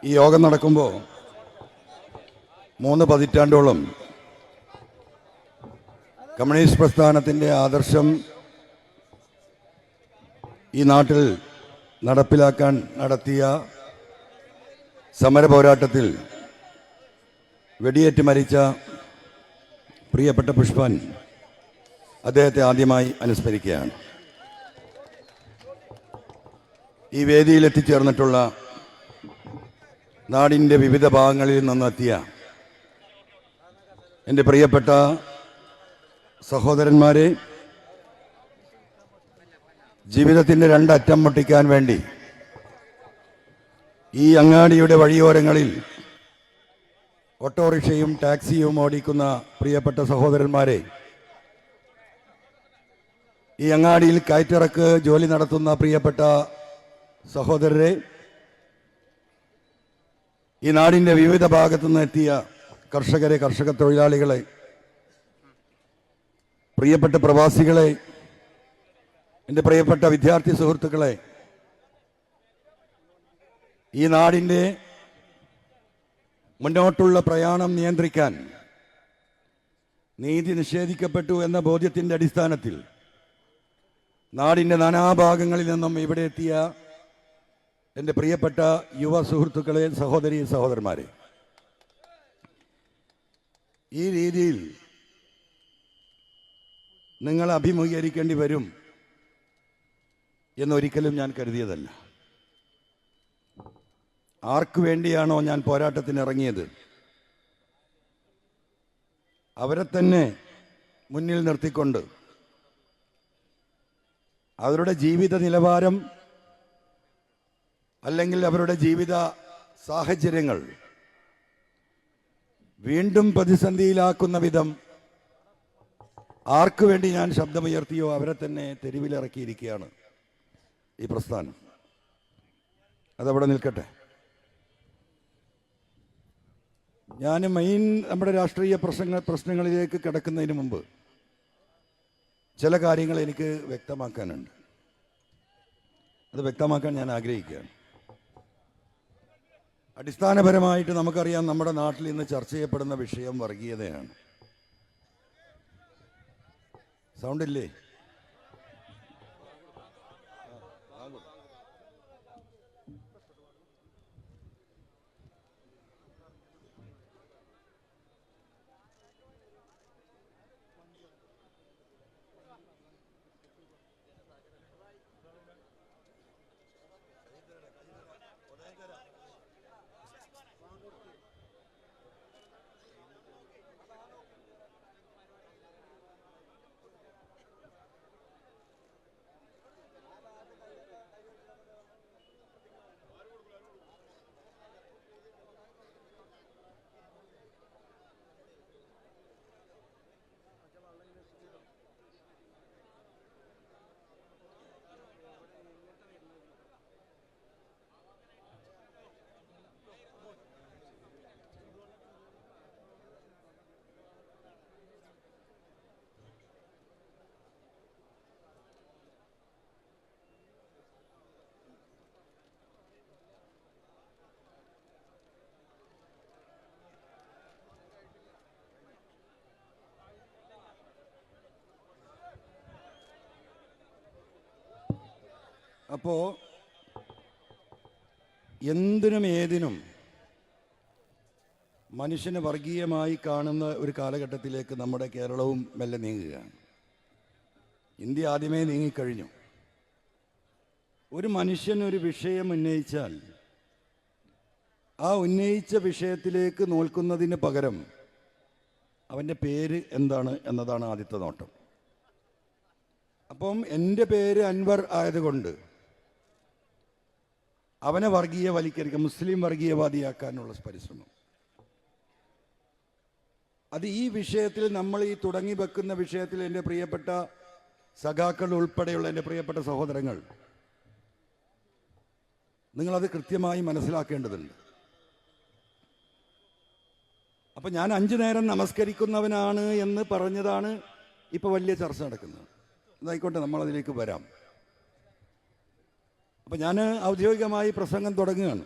ഈ യോഗം നടക്കുമ്പോൾ 3 പതിറ്റാണ്ടോളം കമ്മ്യൂണിസ്റ്റ് പ്രസ്ഥാനത്തിൻ്റെ ആദർശം ഈ നാട്ടിൽ നടപ്പിലാക്കാൻ നടത്തിയ സമര പോരാട്ടത്തിൽ വെടിയേറ്റ് മരിച്ച പ്രിയപ്പെട്ട പുഷ്പൻ അദ്ദേഹത്തെ ആദ്യമായി അനുസ്മരിക്കുകയാണ്. ഈ വേദിയിൽ എത്തിച്ചേർന്നിട്ടുള്ള നാടിൻ്റെ വിവിധ ഭാഗങ്ങളിൽ നിന്നെത്തിയ എൻ്റെ പ്രിയപ്പെട്ട സഹോദരന്മാരെ, ജീവിതത്തിൻ്റെ 2 അറ്റം മുട്ടിക്കാൻ വേണ്ടി ഈ അങ്ങാടിയുടെ വഴിയോരങ്ങളിൽ ഓട്ടോറിക്ഷയും ടാക്സിയും ഓടിക്കുന്ന പ്രിയപ്പെട്ട സഹോദരന്മാരെ, ഈ അങ്ങാടിയിൽ കയറ്റിറക്ക് ജോലി നടത്തുന്ന പ്രിയപ്പെട്ട സഹോദരരെ, ഈ നാടിൻ്റെ വിവിധ ഭാഗത്തു നിന്ന് എത്തിയ കർഷകരെ, കർഷക തൊഴിലാളികളെ, പ്രിയപ്പെട്ട പ്രവാസികളെ, എൻ്റെ പ്രിയപ്പെട്ട വിദ്യാർത്ഥി സുഹൃത്തുക്കളെ, ഈ നാടിൻ്റെ മുന്നോട്ടുള്ള പ്രയാണം നിയന്ത്രിക്കാൻ നീതി നിഷേധിക്കപ്പെട്ടു എന്ന ബോധ്യത്തിൻ്റെ അടിസ്ഥാനത്തിൽ നാടിൻ്റെ നാനാഭാഗങ്ങളിൽ നിന്നും ഇവിടെ എത്തിയ എൻ്റെ പ്രിയപ്പെട്ട യുവ സുഹൃത്തുക്കളെ, സഹോദരീ സഹോദരന്മാരെ, ഈ രീതിയിൽ നിങ്ങൾ അഭിമുഖീകരിക്കേണ്ടി വരും എന്നൊരിക്കലും ഞാൻ കരുതിയതല്ല. ആർക്കു വേണ്ടിയാണോ ഞാൻ പോരാട്ടത്തിന് ഇറങ്ങിയത്, അവരെ തന്നെ മുന്നിൽ നിർത്തിക്കൊണ്ട് അവരുടെ ജീവിത നിലവാരം അല്ലെങ്കിൽ അവരുടെ ജീവിത സാഹചര്യങ്ങൾ വീണ്ടും പ്രതിസന്ധിയിലാക്കുന്ന വിധം ആർക്കു വേണ്ടി ഞാൻ ശബ്ദമുയർത്തിയോ അവരെ തന്നെ തെരുവിലിറക്കിയിരിക്കുകയാണ് ഈ പ്രസ്ഥാനം. അതവിടെ നിൽക്കട്ടെ. ഞാൻ നമ്മുടെ രാഷ്ട്രീയ പ്രശ്നങ്ങളിലേക്ക് കിടക്കുന്നതിന് മുമ്പ് ചില കാര്യങ്ങൾ എനിക്ക് വ്യക്തമാക്കാനുണ്ട്. അത് വ്യക്തമാക്കാൻ ഞാൻ ആഗ്രഹിക്കുകയാണ്. അടിസ്ഥാനപരമായിട്ട് നമുക്കറിയാം, നമ്മുടെ നാട്ടിൽ ഇന്ന് ചർച്ച ചെയ്യപ്പെടുന്ന വിഷയം വർഗീയതയാണ്. സൗണ്ടില്ലേ? അപ്പോൾ എന്തിനും ഏതിനും മനുഷ്യനെ വർഗീയമായി കാണുന്ന ഒരു കാലഘട്ടത്തിലേക്ക് നമ്മുടെ കേരളവും മെല്ലെ നീങ്ങുകയാണ്. ഇന്ത്യ ആദ്യമേ നീങ്ങിക്കഴിഞ്ഞു. ഒരു മനുഷ്യൻ ഒരു വിഷയം ഉന്നയിച്ചാൽ ആ ഉന്നയിച്ച വിഷയത്തിലേക്ക് നോക്കുന്നതിന് പകരം അവൻ്റെ പേര് എന്താണ് എന്നതാണ് ആദ്യത്തെ നോട്ടം. അപ്പം എൻ്റെ പേര് അൻവർ ആയതുകൊണ്ട് അവനെ വർഗീയവൽക്കരിക്കുക, മുസ്ലിം വർഗീയവാദിയാക്കാനുള്ള പരിശ്രമം, അത് ഈ വിഷയത്തിൽ നമ്മൾ ഈ തുടങ്ങി വെക്കുന്ന വിഷയത്തിൽ എൻ്റെ പ്രിയപ്പെട്ട സഖാക്കൾ ഉൾപ്പെടെയുള്ള എൻ്റെ പ്രിയപ്പെട്ട സഹോദരങ്ങൾ, നിങ്ങളത് കൃത്യമായി മനസ്സിലാക്കേണ്ടതുണ്ട്. അപ്പം ഞാൻ 5 നേരം നമസ്കരിക്കുന്നവനാണ് എന്ന് പറഞ്ഞതാണ് ഇപ്പോൾ വലിയ ചർച്ച നടക്കുന്നത്. അതായിക്കോട്ടെ, നമ്മളതിലേക്ക് വരാം. അപ്പം ഞാൻ ഔദ്യോഗികമായി പ്രസംഗം തുടങ്ങുകയാണ്.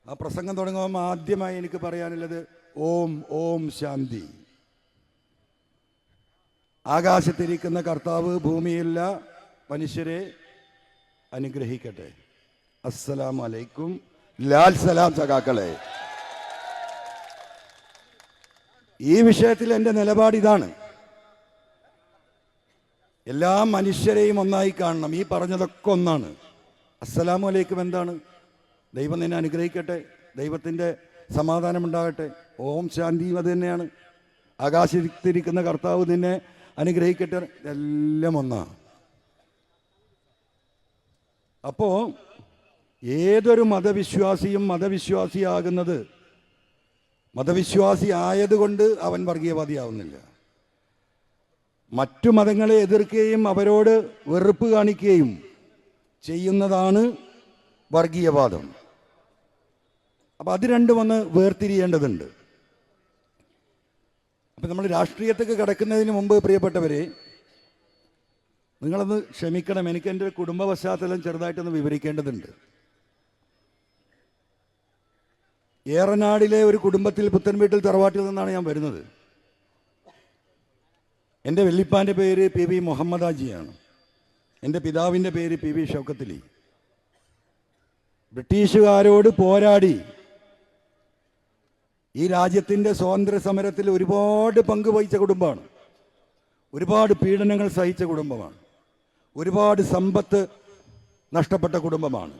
ആ പ്രസംഗം തുടങ്ങുമ്പോൾ ആദ്യമായി എനിക്ക് പറയാനുള്ളത് ഓം ഓം ശാന്തി. ആകാശത്തിരിക്കുന്ന കർത്താവ് ഭൂമിയിലുള്ള മനുഷ്യരെ അനുഗ്രഹിക്കട്ടെ. അസ്സലാമു അലൈക്കും. ലാൽ സലാം സഖാക്കളെ. ഈ വിഷയത്തിൽ എൻ്റെ നിലപാട് ഇതാണ്. എല്ലാ മനുഷ്യരെയും ഒന്നായി കാണണം. ഈ പറഞ്ഞതൊക്കെ ഒന്നാണ്. അസ്സലാമു അലൈക്കും എന്താണ്? ദൈവം നിന്നെ അനുഗ്രഹിക്കട്ടെ, ദൈവത്തിൻ്റെ സമാധാനം ഉണ്ടാകട്ടെ. ഓം ശാന്തിയും അത് തന്നെയാണ്. ആകാശത്തിരിക്കുന്ന കർത്താവ് നിന്നെ അനുഗ്രഹിക്കട്ടെ, എല്ലാം ഒന്നാണ്. അപ്പോൾ ഏതൊരു മതവിശ്വാസിയും മതവിശ്വാസിയാകുന്നത് മതവിശ്വാസി ആയതുകൊണ്ട് അവൻ വർഗീയവാദിയാവുന്നില്ല. മറ്റു മതങ്ങളെ എതിർക്കുകയും അവരോട് വെറുപ്പ് കാണിക്കുകയും ചെയ്യുന്നതാണ് വർഗീയവാദം. അപ്പം അത് രണ്ടും ഒന്ന് വേർതിരിയേണ്ടതുണ്ട്. അപ്പം നമ്മൾ രാഷ്ട്രീയത്തേക്ക് കിടക്കുന്നതിന് മുമ്പ് പ്രിയപ്പെട്ടവരെ, നിങ്ങളൊന്ന് ക്ഷമിക്കണം, എനിക്ക് എൻ്റെ കുടുംബ പശ്ചാത്തലം ചെറുതായിട്ടൊന്ന് വിവരിക്കേണ്ടതുണ്ട്. ഏറനാടിലെ ഒരു കുടുംബത്തിൽ, പുത്തൻവീട്ടിൽ തറവാട്ടിൽ നിന്നാണ് ഞാൻ വരുന്നത്. എൻ്റെ വല്ലിപ്പാൻ്റെ പേര് പി വി മുഹമ്മദ് ഹാജിയാണ്. എൻ്റെ പിതാവിൻ്റെ പേര് പി വി ഷൗക്കത്തലി. ബ്രിട്ടീഷുകാരോട് പോരാടി ഈ രാജ്യത്തിൻ്റെ സ്വാതന്ത്ര്യ സമരത്തിൽ ഒരുപാട് പങ്ക് വഹിച്ച കുടുംബമാണ്. ഒരുപാട് പീഡനങ്ങൾ സഹിച്ച കുടുംബമാണ്. ഒരുപാട് സമ്പത്ത് നഷ്ടപ്പെട്ട കുടുംബമാണ്.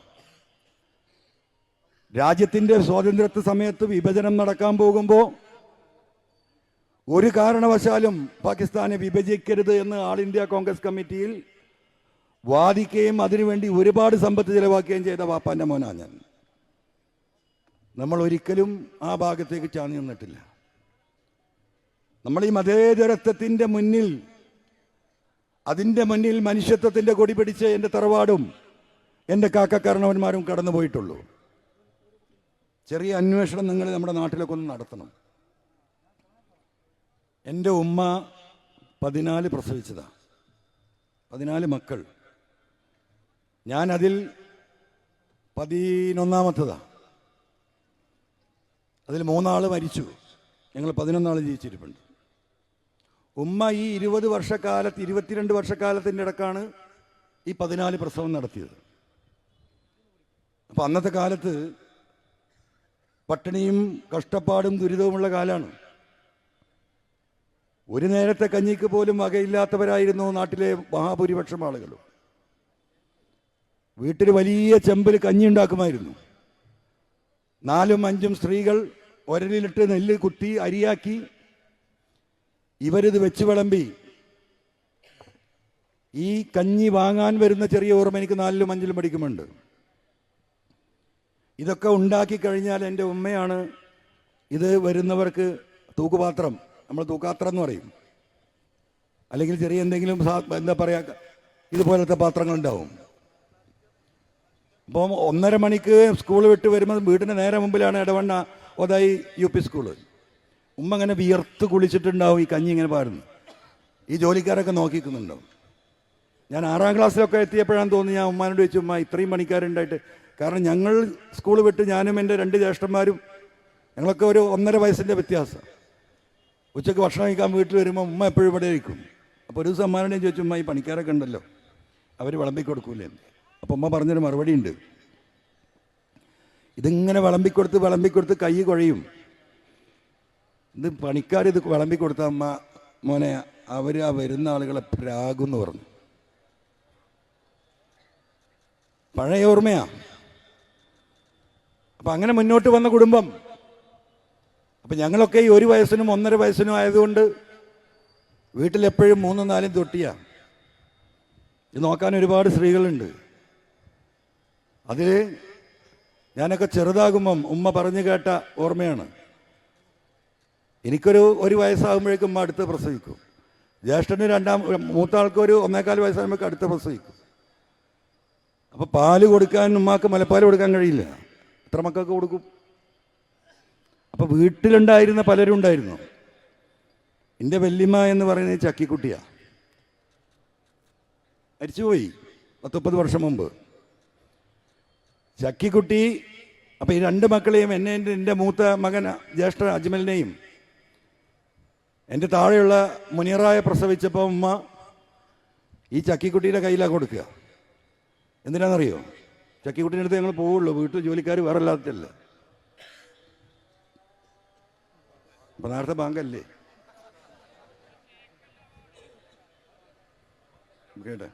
രാജ്യത്തിൻ്റെ സ്വാതന്ത്ര്യ സമയത്ത് വിഭജനം നടക്കാൻ പോകുമ്പോൾ ഒരു കാരണവശാലും പാകിസ്ഥാനെ വിഭജിക്കരുത് എന്ന് ആൾ ഇന്ത്യ കോൺഗ്രസ് കമ്മിറ്റിയിൽ വാദിക്കുകയും അതിനുവേണ്ടി ഒരുപാട് സമ്പത്ത് ചിലവാക്കുകയും ചെയ്ത വാപ്പാൻ്റെ മോനാണ് ഞാൻ. നമ്മൾ ഒരിക്കലും ആ ഭാഗത്തേക്ക് ചാഞ്ഞു നിന്നിട്ടില്ല. നമ്മൾ ഈ മതേതരത്വത്തിൻ്റെ മുന്നിൽ, അതിൻ്റെ മുന്നിൽ മനുഷ്യത്വത്തിൻ്റെ കൊടി പിടിച്ച് എൻ്റെ തറവാടും എൻ്റെ കാക്കക്കാരണവന്മാരും കടന്നു പോയിട്ടുള്ളൂ. ചെറിയ അന്വേഷണം നിങ്ങൾ നമ്മുടെ നാട്ടിലൊക്കെ ഒന്ന് നടത്തണം. എൻ്റെ ഉമ്മ 14 പ്രസവിച്ചതാണ്, 14 മക്കൾ. ഞാനതിൽ 11ാമത്തതാണ്. അതിൽ 3 ആൾ മരിച്ചു, ഞങ്ങൾ 11 ആൾ ജീവിച്ചിരിപ്പുണ്ട്. ഉമ്മ ഈ 20 വർഷക്കാലത്ത് 22 വർഷക്കാലത്തിൻ്റെ ഇടക്കാണ് ഈ 14 പ്രസവം നടത്തിയത്. അപ്പം അന്നത്തെ കാലത്ത് പട്ടിണിയും കഷ്ടപ്പാടും ദുരിതവുമുള്ള കാലമാണ്. ഒരു നേരത്തെ കഞ്ഞിക്ക് പോലും വകയില്ലാത്തവരായിരുന്നു നാട്ടിലെ മഹാഭൂരിപക്ഷം ആളുകളും. വീട്ടിൽ വലിയ ചെമ്പിൽ കഞ്ഞി ഉണ്ടാക്കുമായിരുന്നു. 4ഉം 5ഉം സ്ത്രീകൾ ഒരലിലിട്ട് നെല്ല് കുത്തി അരിയാക്കി ഇവരിത് വെച്ച് വിളമ്പി. ഈ കഞ്ഞി വാങ്ങാൻ വരുന്ന ചെറിയ ഓർമ്മ എനിക്ക് 4ലും 5ലും പഠിക്കുമുണ്ട്. ഇതൊക്കെ ഉണ്ടാക്കി കഴിഞ്ഞാൽ എൻ്റെ ഉമ്മയാണ് ഇത് വരുന്നവർക്ക് തൂക്കുപാത്രം, നമ്മൾ തൂക്കാത്രം എന്ന് പറയും, അല്ലെങ്കിൽ ചെറിയ എന്തെങ്കിലും എന്താ പറയുക, ഇതുപോലത്തെ പാത്രങ്ങളുണ്ടാവും. അപ്പം 1:30 മണിക്ക് സ്കൂൾ വിട്ട് വരുമ്പോൾ വീടിൻ്റെ നേരെ മുമ്പിലാണ് ഇടവണ്ണ ഒതായി UP സ്കൂള്. ഉമ്മ ഇങ്ങനെ വിയർത്ത് കുളിച്ചിട്ടുണ്ടാവും, ഈ കഞ്ഞി ഇങ്ങനെ പാരുന്നു. ഈ ജോലിക്കാരൊക്കെ നോക്കിക്കുന്നുണ്ടാവും. ഞാൻ 6ാം ക്ലാസ്സിലൊക്കെ എത്തിയപ്പോഴാണ് തോന്നി, ഞാൻ ഉമ്മാനോട് ചോദിച്ചു, ഉമ്മ ഇത്രയും പണിക്കാരുണ്ടായിട്ട്. കാരണം ഞങ്ങൾ സ്കൂൾ വിട്ട് ഞാനും എൻ്റെ 2 ജ്യേഷ്ഠന്മാരും ഞങ്ങളൊക്കെ ഒരു 1.5 വയസ്സിൻ്റെ വ്യത്യാസം. ഉച്ചയ്ക്ക് ഭക്ഷണം കഴിക്കാൻ വീട്ടിൽ വരുമ്പോൾ ഉമ്മ എപ്പോഴും ഇവിടെ ഇരിക്കും. അപ്പോൾ ഒരു ദിവസം അമ്മാനോട് ചോദിച്ചു, ഉമ്മ ഈ പണിക്കാരൊക്കെ ഉണ്ടല്ലോ, അവർ വിളമ്പിക്കൊടുക്കൂലേ? അപ്പോൾ ഉമ്മ പറഞ്ഞൊരു മറുപടി ഉണ്ട്. ഇതിങ്ങനെ വിളമ്പിക്കൊടുത്ത് കൈ കുഴയും. ഇത് പണിക്കാർ ഇത് വിളമ്പിക്കൊടുത്ത അമ്മ മോനെ അവർ ആ വരുന്ന ആളുകളെ പ്രാകുമെന്ന് പറഞ്ഞു. പഴയ ഓർമ്മയാണ്. അപ്പം അങ്ങനെ മുന്നോട്ട് വന്ന കുടുംബം. അപ്പം ഞങ്ങളൊക്കെ ഈ 1 വയസ്സിനും 1.5 വയസ്സിനും ആയതുകൊണ്ട് വീട്ടിലെപ്പോഴും 3ഉം 4ഉം തൊട്ടിയാണ്. ഇത് നോക്കാൻ ഒരുപാട് സ്ത്രീകളുണ്ട്. അതിൽ ഞാനൊക്കെ ചെറുതാകുമ്പം ഉമ്മ പറഞ്ഞു കേട്ട ഓർമ്മയാണ്. എനിക്കൊരു 1 വയസ്സാകുമ്പോഴേക്കും ഉമ്മ അടുത്ത് പ്രസവിക്കും. ജ്യേഷ്ഠന് മൂത്ത ആൾക്ക് ഒരു 1.25 വയസ്സാകുമ്പോൾ അടുത്ത് പ്രസവിക്കും. അപ്പോൾ പാല് കൊടുക്കാൻ ഉമ്മാക്ക് മുലപ്പാൽ കൊടുക്കാൻ കഴിയില്ല. എത്ര മക്കൾക്ക് കൊടുക്കും? അപ്പോൾ വീട്ടിലുണ്ടായിരുന്ന പലരും ഉണ്ടായിരുന്നു. എൻ്റെ വല്യമ്മ എന്ന് പറയുന്നത് ചക്കിക്കുട്ടിയാണ്, മരിച്ചുപോയി 10-30 വർഷം മുമ്പ്. ചക്കിക്കുട്ടി അപ്പോൾ ഈ രണ്ട് മക്കളെയും എൻ്റെ മൂത്ത മകൻ ജ്യേഷ്ഠ അജ്മലിനെയും എൻ്റെ താഴെയുള്ള മുനീറായ പ്രസവിച്ചപ്പോൾ ഉമ്മ ഈ ചക്കിക്കുട്ടിയുടെ കയ്യിലാണ് കൊടുക്കുക. എന്തിനാണെന്നറിയോ? ചക്കിക്കുട്ടീൻ്റെ അടുത്ത് ഞങ്ങൾ പോവുള്ളൂ, വീട്ടിൽ ജോലിക്കാർ വേറെ അല്ലാത്തല്ല. അപ്പം നേരത്തെ ബാങ്കല്ലേ കേട്ടെ.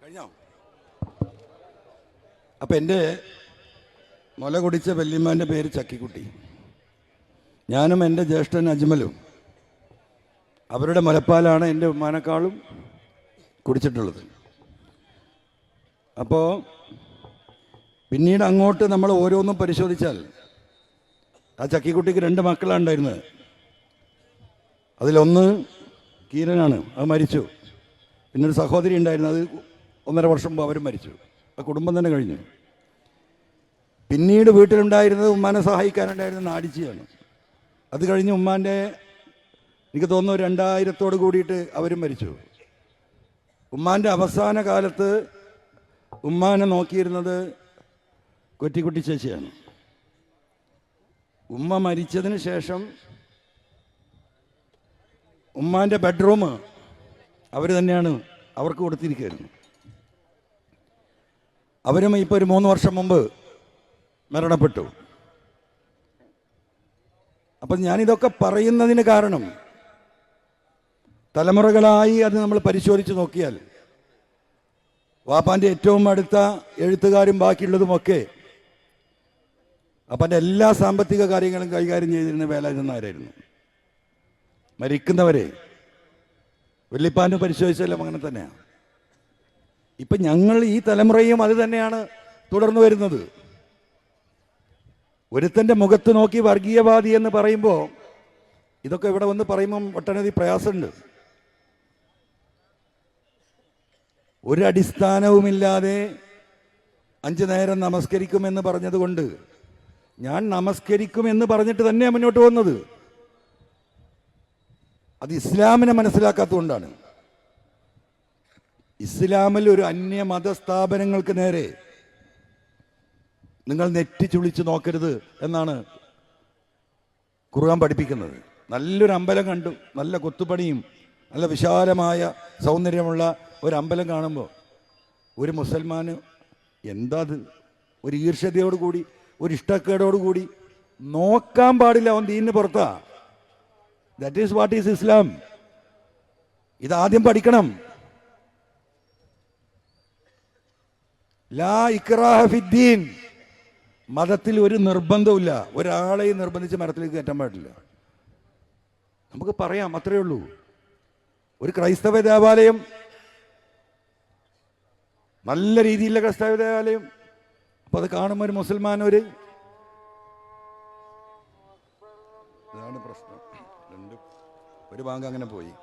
കഴിഞ്ഞോ? അപ്പം എൻ്റെ മുല കുടിച്ച വല്യമ്മാൻ്റെ പേര് ചക്കിക്കുട്ടി. ഞാനും എൻ്റെ ജ്യേഷ്ഠൻ അജ്മലും അവരുടെ മുലപ്പാലാണ് എൻ്റെ ഉമ്മാനേക്കാളും കുടിച്ചിട്ടുള്ളത്. അപ്പോൾ പിന്നീട് അങ്ങോട്ട് നമ്മൾ ഓരോന്നും പരിശോധിച്ചാൽ ആ ചക്കിക്കുട്ടിക്ക് 2 മക്കളാണ് ഉണ്ടായിരുന്നത്. അതിലൊന്ന് കീരനാണ്, അത് മരിച്ചു. പിന്നൊരു സഹോദരി ഉണ്ടായിരുന്നു, അത് 1.5 വർഷം മുമ്പ് അവരും മരിച്ചു. ആ കുടുംബം തന്നെ കഴിഞ്ഞു. പിന്നീട് വീട്ടിലുണ്ടായിരുന്നത് ഉമ്മാനെ സഹായിക്കാനുണ്ടായിരുന്ന നാടിച്ചിയാണ്. അത് കഴിഞ്ഞ് ഉമ്മാൻ്റെ എനിക്ക് തോന്നുന്നു 2000 കൂടിയിട്ട് അവരും മരിച്ചു. ഉമ്മാൻ്റെ അവസാന കാലത്ത് ഉമ്മാനെ നോക്കിയിരുന്നത് കൊറ്റിക്കുട്ടി ചേച്ചിയാണ്. ഉമ്മ മരിച്ചതിന് ശേഷം ഉമ്മാൻ്റെ ബെഡ്റൂം അവർ തന്നെയാണ് അവർക്ക് കൊടുത്തിരിക്കുകയായിരുന്നു. അവരും ഇപ്പോൾ ഒരു 3 വർഷം മുമ്പ് മരണപ്പെട്ടു. അപ്പം ഞാനിതൊക്കെ പറയുന്നതിന് കാരണം തലമുറകളായി അത് നമ്മൾ പരിശോധിച്ച് നോക്കിയാൽ വാപ്പാൻ്റെ ഏറ്റവും അടുത്ത എഴുത്തുകാരും ബാക്കിയുള്ളതുമൊക്കെ അപ്പൻ്റെ എല്ലാ സാമ്പത്തിക കാര്യങ്ങളും കൈകാര്യം ചെയ്തിരുന്ന വേലായുധൻ നായരായിരുന്നു. മരിക്കുന്നവരെ വല്യപ്പാൻ്റെ പരിശോധിച്ചാലും അങ്ങനെ തന്നെയാണ്. ഇപ്പം ഞങ്ങൾ ഈ തലമുറയും അത് തന്നെയാണ് തുടർന്നു വരുന്നത്. ഒരുത്തൻ്റെ മുഖത്ത് നോക്കി വർഗീയവാദി എന്ന് പറയുമ്പോൾ ഇതൊക്കെ ഇവിടെ വന്ന് പറയുമ്പം ഒട്ടനവധി പ്രയാസമുണ്ട്. ഒരടിസ്ഥാനവുമില്ലാതെ 5 നേരം നമസ്കരിക്കുമെന്ന് പറഞ്ഞതുകൊണ്ട് ഞാൻ നമസ്കരിക്കുമെന്ന് പറഞ്ഞിട്ട് തന്നെയാണ് മുന്നോട്ട് പോകുന്നത്. അത് ഇസ്ലാമിനെ മനസ്സിലാക്കാത്തതുകൊണ്ടാണ്. ഇസ്ലാമിൽ ഒരു അന്യമത സ്ഥാപനങ്ങൾക്ക് നേരെ നിങ്ങൾ നെറ്റി ചുളിച്ച് നോക്കരുത് എന്നാണ് ഖുർആൻ പഠിപ്പിക്കുന്നത്. നല്ലൊരു അമ്പലം കണ്ടു, നല്ല കൊത്തുപണിയും നല്ല വിശാലമായ സൗന്ദര്യമുള്ള ഒരു അമ്പലം കാണുമ്പോൾ ഒരു മുസൽമാന് എന്താ അത് ഒരു ഈർഷ്യതയോടുകൂടി ഒരു ഇഷ്ടക്കേടോടുകൂടി നോക്കാൻ പാടില്ല. അവൻ ദീനിന് പുറത്താ. ദാറ്റ് ഈസ് വാട്ട് ഈസ് ഇസ്ലാം. ഇതാദ്യം പഠിക്കണം. ലാ ഇക്റാഹ ഫിദ്ദീൻ. മതത്തിൽ ഒരു നിർബന്ധമില്ല. ഒരാളെയും നിർബന്ധിച്ച് മരത്തിലേക്ക് കയറ്റാൻ പാടില്ല. നമുക്ക് പറയാം, അത്രയേ ഉള്ളൂ. ഒരു ക്രൈസ്തവ ദേവാലയം, നല്ല രീതിയിലുള്ള ക്രൈസ്തവ ദേവാലയം, അപ്പോൾ അത് കാണുമ്പോൾ ഒരു മുസൽമാൻ ഇതാണ് പ്രശ്നം. ഒരു ബാങ്ക് അങ്ങനെ പോയി.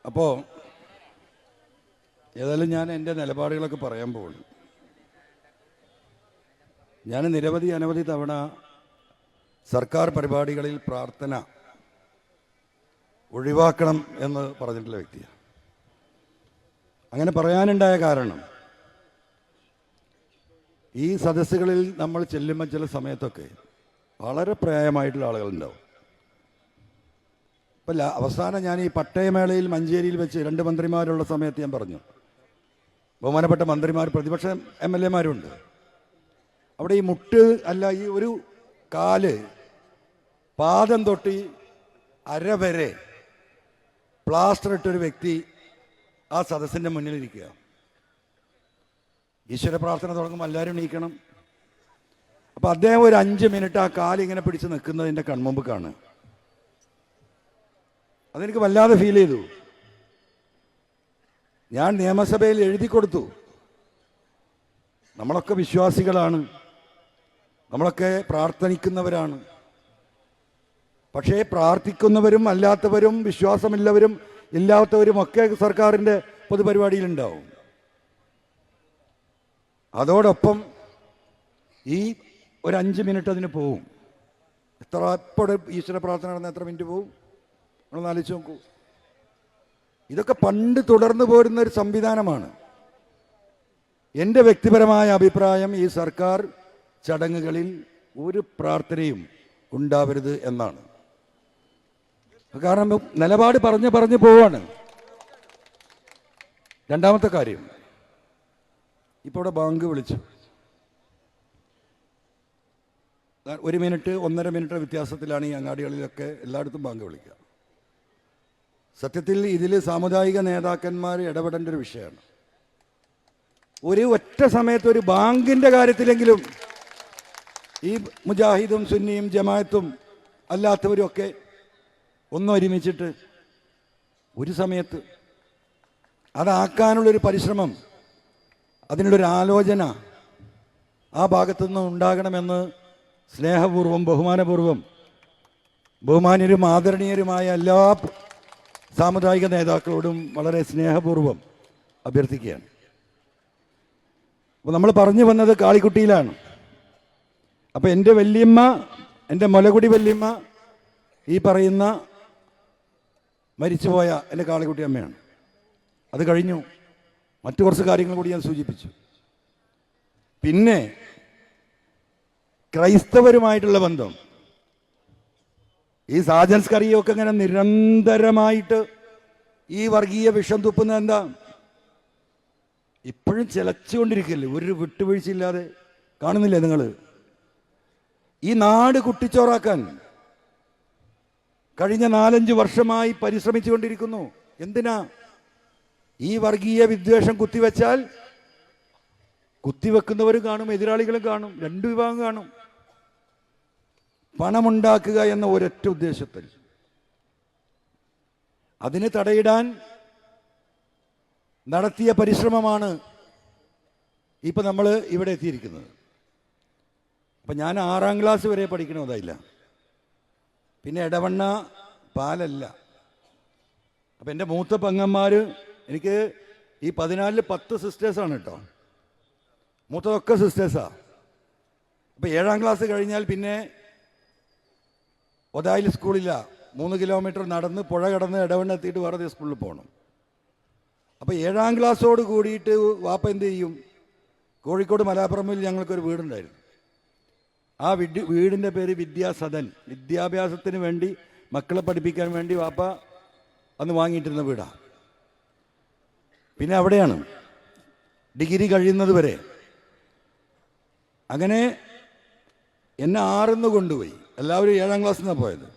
അപ്പോൾ ഏതായാലും ഞാൻ എൻ്റെ നിലപാടുകളൊക്കെ പറയാൻ പോകുന്നു. ഞാൻ അനവധി തവണ സർക്കാർ പരിപാടികളിൽ പ്രാർത്ഥന ഒഴിവാക്കണം എന്ന് പറഞ്ഞിട്ടുള്ള വ്യക്തിയാണ്. അങ്ങനെ പറയാനുണ്ടായ കാരണം, ഈ സദസ്സുകളിൽ നമ്മൾ ചെല്ലുമ്പോൾ ചില സമയത്തൊക്കെ വളരെ പ്രായമായിട്ടുള്ള ആളുകളുണ്ടാവും. ഇപ്പം അവസാനം ഞാൻ ഈ പട്ടയമേളയിൽ മഞ്ചേരിയിൽ വെച്ച് 2 മന്ത്രിമാരുള്ള സമയത്ത് ഞാൻ പറഞ്ഞു, ബഹുമാനപ്പെട്ട മന്ത്രിമാർ, പ്രതിപക്ഷ MLA മാരുണ്ട്, അവിടെ ഈ മുട്ട് അല്ല, ഈ ഒരു കാല് പാദം തൊട്ട് അരവരെ പ്ലാസ്റ്റർ ഇട്ടൊരു വ്യക്തി ആ സദസ്സിൻ്റെ മുന്നിലിരിക്കുക. ഈശ്വര പ്രാർത്ഥന തുടങ്ങുമ്പോൾ എല്ലാവരും എണീക്കണം. അപ്പം അദ്ദേഹം ഒരു 5 മിനിറ്റ് ആ കാലിങ്ങനെ പിടിച്ച് നിൽക്കുന്നതിൻ്റെ കൺമുമ്പ് കാണുക. അതെനിക്ക് വല്ലാതെ ഫീൽ ചെയ്തു. ഞാൻ നിയമസഭയിൽ എഴുതി കൊടുത്തു, നമ്മളൊക്കെ വിശ്വാസികളാണ്, നമ്മളൊക്കെ പ്രാർത്ഥിക്കുന്നവരാണ്. പക്ഷേ പ്രാർത്ഥിക്കുന്നവരും അല്ലാത്തവരും വിശ്വാസമില്ലവരും ഇല്ലാത്തവരും ഒക്കെ സർക്കാരിൻ്റെ പൊതുപരിപാടിയിലുണ്ടാവും. അതോടൊപ്പം ഈ ഒരു 5 മിനിറ്റ് അതിന് പോവും. എപ്പോൾ ഈശ്വര പ്രാർത്ഥന നടന്ന എത്ര മിനിറ്റ് പോവും നമ്മളൊന്ന് ആലോചിച്ച് നോക്കൂ. ഇതൊക്കെ പണ്ട് തുടർന്നു പോരുന്ന ഒരു സംവിധാനമാണ്. എൻ്റെ വ്യക്തിപരമായ അഭിപ്രായം, ഈ സർക്കാർ ചടങ്ങുകളിൽ ഒരു പ്രാർത്ഥനയും ഉണ്ടാവരുത് എന്നാണ്. കാരണം നിലപാട് പറഞ്ഞു പോവാണ്. രണ്ടാമത്തെ കാര്യം, ഇപ്പോൾ ഇവിടെ ബാങ്ക് വിളിച്ചു, 1 മിനിറ്റ് 1.5 മിനിറ്റ് വ്യത്യാസത്തിലാണ് ഈ അങ്ങാടികളിലൊക്കെ എല്ലായിടത്തും ബാങ്ക് വിളിക്കുക. സത്യത്തിൽ ഇതിൽ സാമുദായിക നേതാക്കന്മാർ ഇടപെടേണ്ട ഒരു വിഷയമാണ്. ഒരു ഒറ്റ സമയത്ത് ഒരു ബാങ്കിൻ്റെ കാര്യത്തിലെങ്കിലും ഈ മുജാഹിദും സുന്നിയും ജമാഅത്തും അല്ലാത്തവരും ഒക്കെ ഒന്നൊരുമിച്ചിട്ട് ഒരു സമയത്ത് അതാക്കാനുള്ളൊരു പരിശ്രമം, അതിനുള്ളൊരു ആലോചന ആ ഭാഗത്തുനിന്ന് ഉണ്ടാകണമെന്ന് സ്നേഹപൂർവ്വം ബഹുമാന്യരും ആദരണീയരുമായ എല്ലാ സാമുദായിക നേതാക്കളോടും വളരെ സ്നേഹപൂർവ്വം അഭ്യർത്ഥിക്കുകയാണ്. അപ്പോൾ നമ്മൾ പറഞ്ഞു വന്നത് കാളിക്കുട്ടിയിലാണ്. അപ്പോൾ എൻ്റെ വല്യമ്മ, എൻ്റെ മുലകുടി വല്യമ്മ ഈ പറയുന്ന മരിച്ചുപോയ എൻ്റെ കാളിക്കുട്ടി അമ്മയാണ്. അത് കഴിഞ്ഞു, മറ്റു കുറച്ച് കാര്യങ്ങൾ കൂടി ഞാൻ സൂചിപ്പിച്ചു. പിന്നെ ക്രൈസ്തവരുമായിട്ടുള്ള ബന്ധം, ഈ സാജൻസ് കറിയൊക്കെ ഇങ്ങനെ നിരന്തരമായിട്ട് ഈ വർഗീയ വിഷം തുപ്പുന്നത് എന്താ? ഇപ്പോഴും ചിലച്ചുകൊണ്ടിരിക്കല്ലേ, ഒരു വിട്ടുവീഴ്ചയില്ലാതെ. കാണുന്നില്ലേ നിങ്ങൾ? ഈ നാട് കുട്ടിച്ചോറാക്കാൻ കഴിഞ്ഞ 4-5 വർഷമായി പരിശ്രമിച്ചുകൊണ്ടിരിക്കുന്നു. എന്തിനാ? ഈ വർഗീയ വിദ്വേഷം കുത്തിവെച്ചാൽ കുത്തിവെക്കുന്നവരും കാണും, എതിരാളികളും കാണും, 2 വിഭാഗം കാണും. പണമുണ്ടാക്കുക എന്ന ഒരൊറ്റ ഉദ്ദേശത്തിൽ. അതിന് തടയിടാൻ നടത്തിയ പരിശ്രമമാണ് ഇപ്പം നമ്മൾ ഇവിടെ എത്തിയിരിക്കുന്നത്. അപ്പം ഞാൻ 6ാം ക്ലാസ് വരെ പഠിക്കണതായില്ല, പിന്നെ ഇടവണ്ണ പാലല്ല. അപ്പം എൻ്റെ മൂത്ത പെങ്ങന്മാർ, എനിക്ക് ഈ 14 10 സിസ്റ്റേഴ്സാണ് കേട്ടോ, മൂത്തതൊക്കെ സിസ്റ്റേഴ്സാണ്. അപ്പം 7ാം ക്ലാസ് കഴിഞ്ഞാൽ പിന്നെ ഒതായിൽ സ്കൂളില്ല, 3 കിലോമീറ്റർ നടന്ന് പുഴ കടന്ന് ഇടവണ്ണ എത്തിയിട്ട് വേറെ സ്കൂളിൽ പോകണം. അപ്പോൾ 7ാം ക്ലാസ്സോട് കൂടിയിട്ട് വാപ്പ എന്ത് ചെയ്യും? കോഴിക്കോട് മലാപ്പുറമിൽ ഞങ്ങൾക്കൊരു വീടുണ്ടായിരുന്നു. ആ വീടിൻ്റെ പേര് വിദ്യാസദൻ. വിദ്യാഭ്യാസത്തിന് വേണ്ടി, മക്കളെ പഠിപ്പിക്കാൻ വേണ്ടി വാപ്പ അന്ന് വാങ്ങിയിട്ടിരുന്ന വീടാണ്. പിന്നെ അവിടെയാണ് ഡിഗ്രി കഴിയുന്നത് വരെ. അങ്ങനെ എന്നെ 6ന്ന് കൊണ്ടുപോയി. എല്ലാവരും 7ാം ക്ലാസ്സിൽ നിന്നാണ് പോയത്.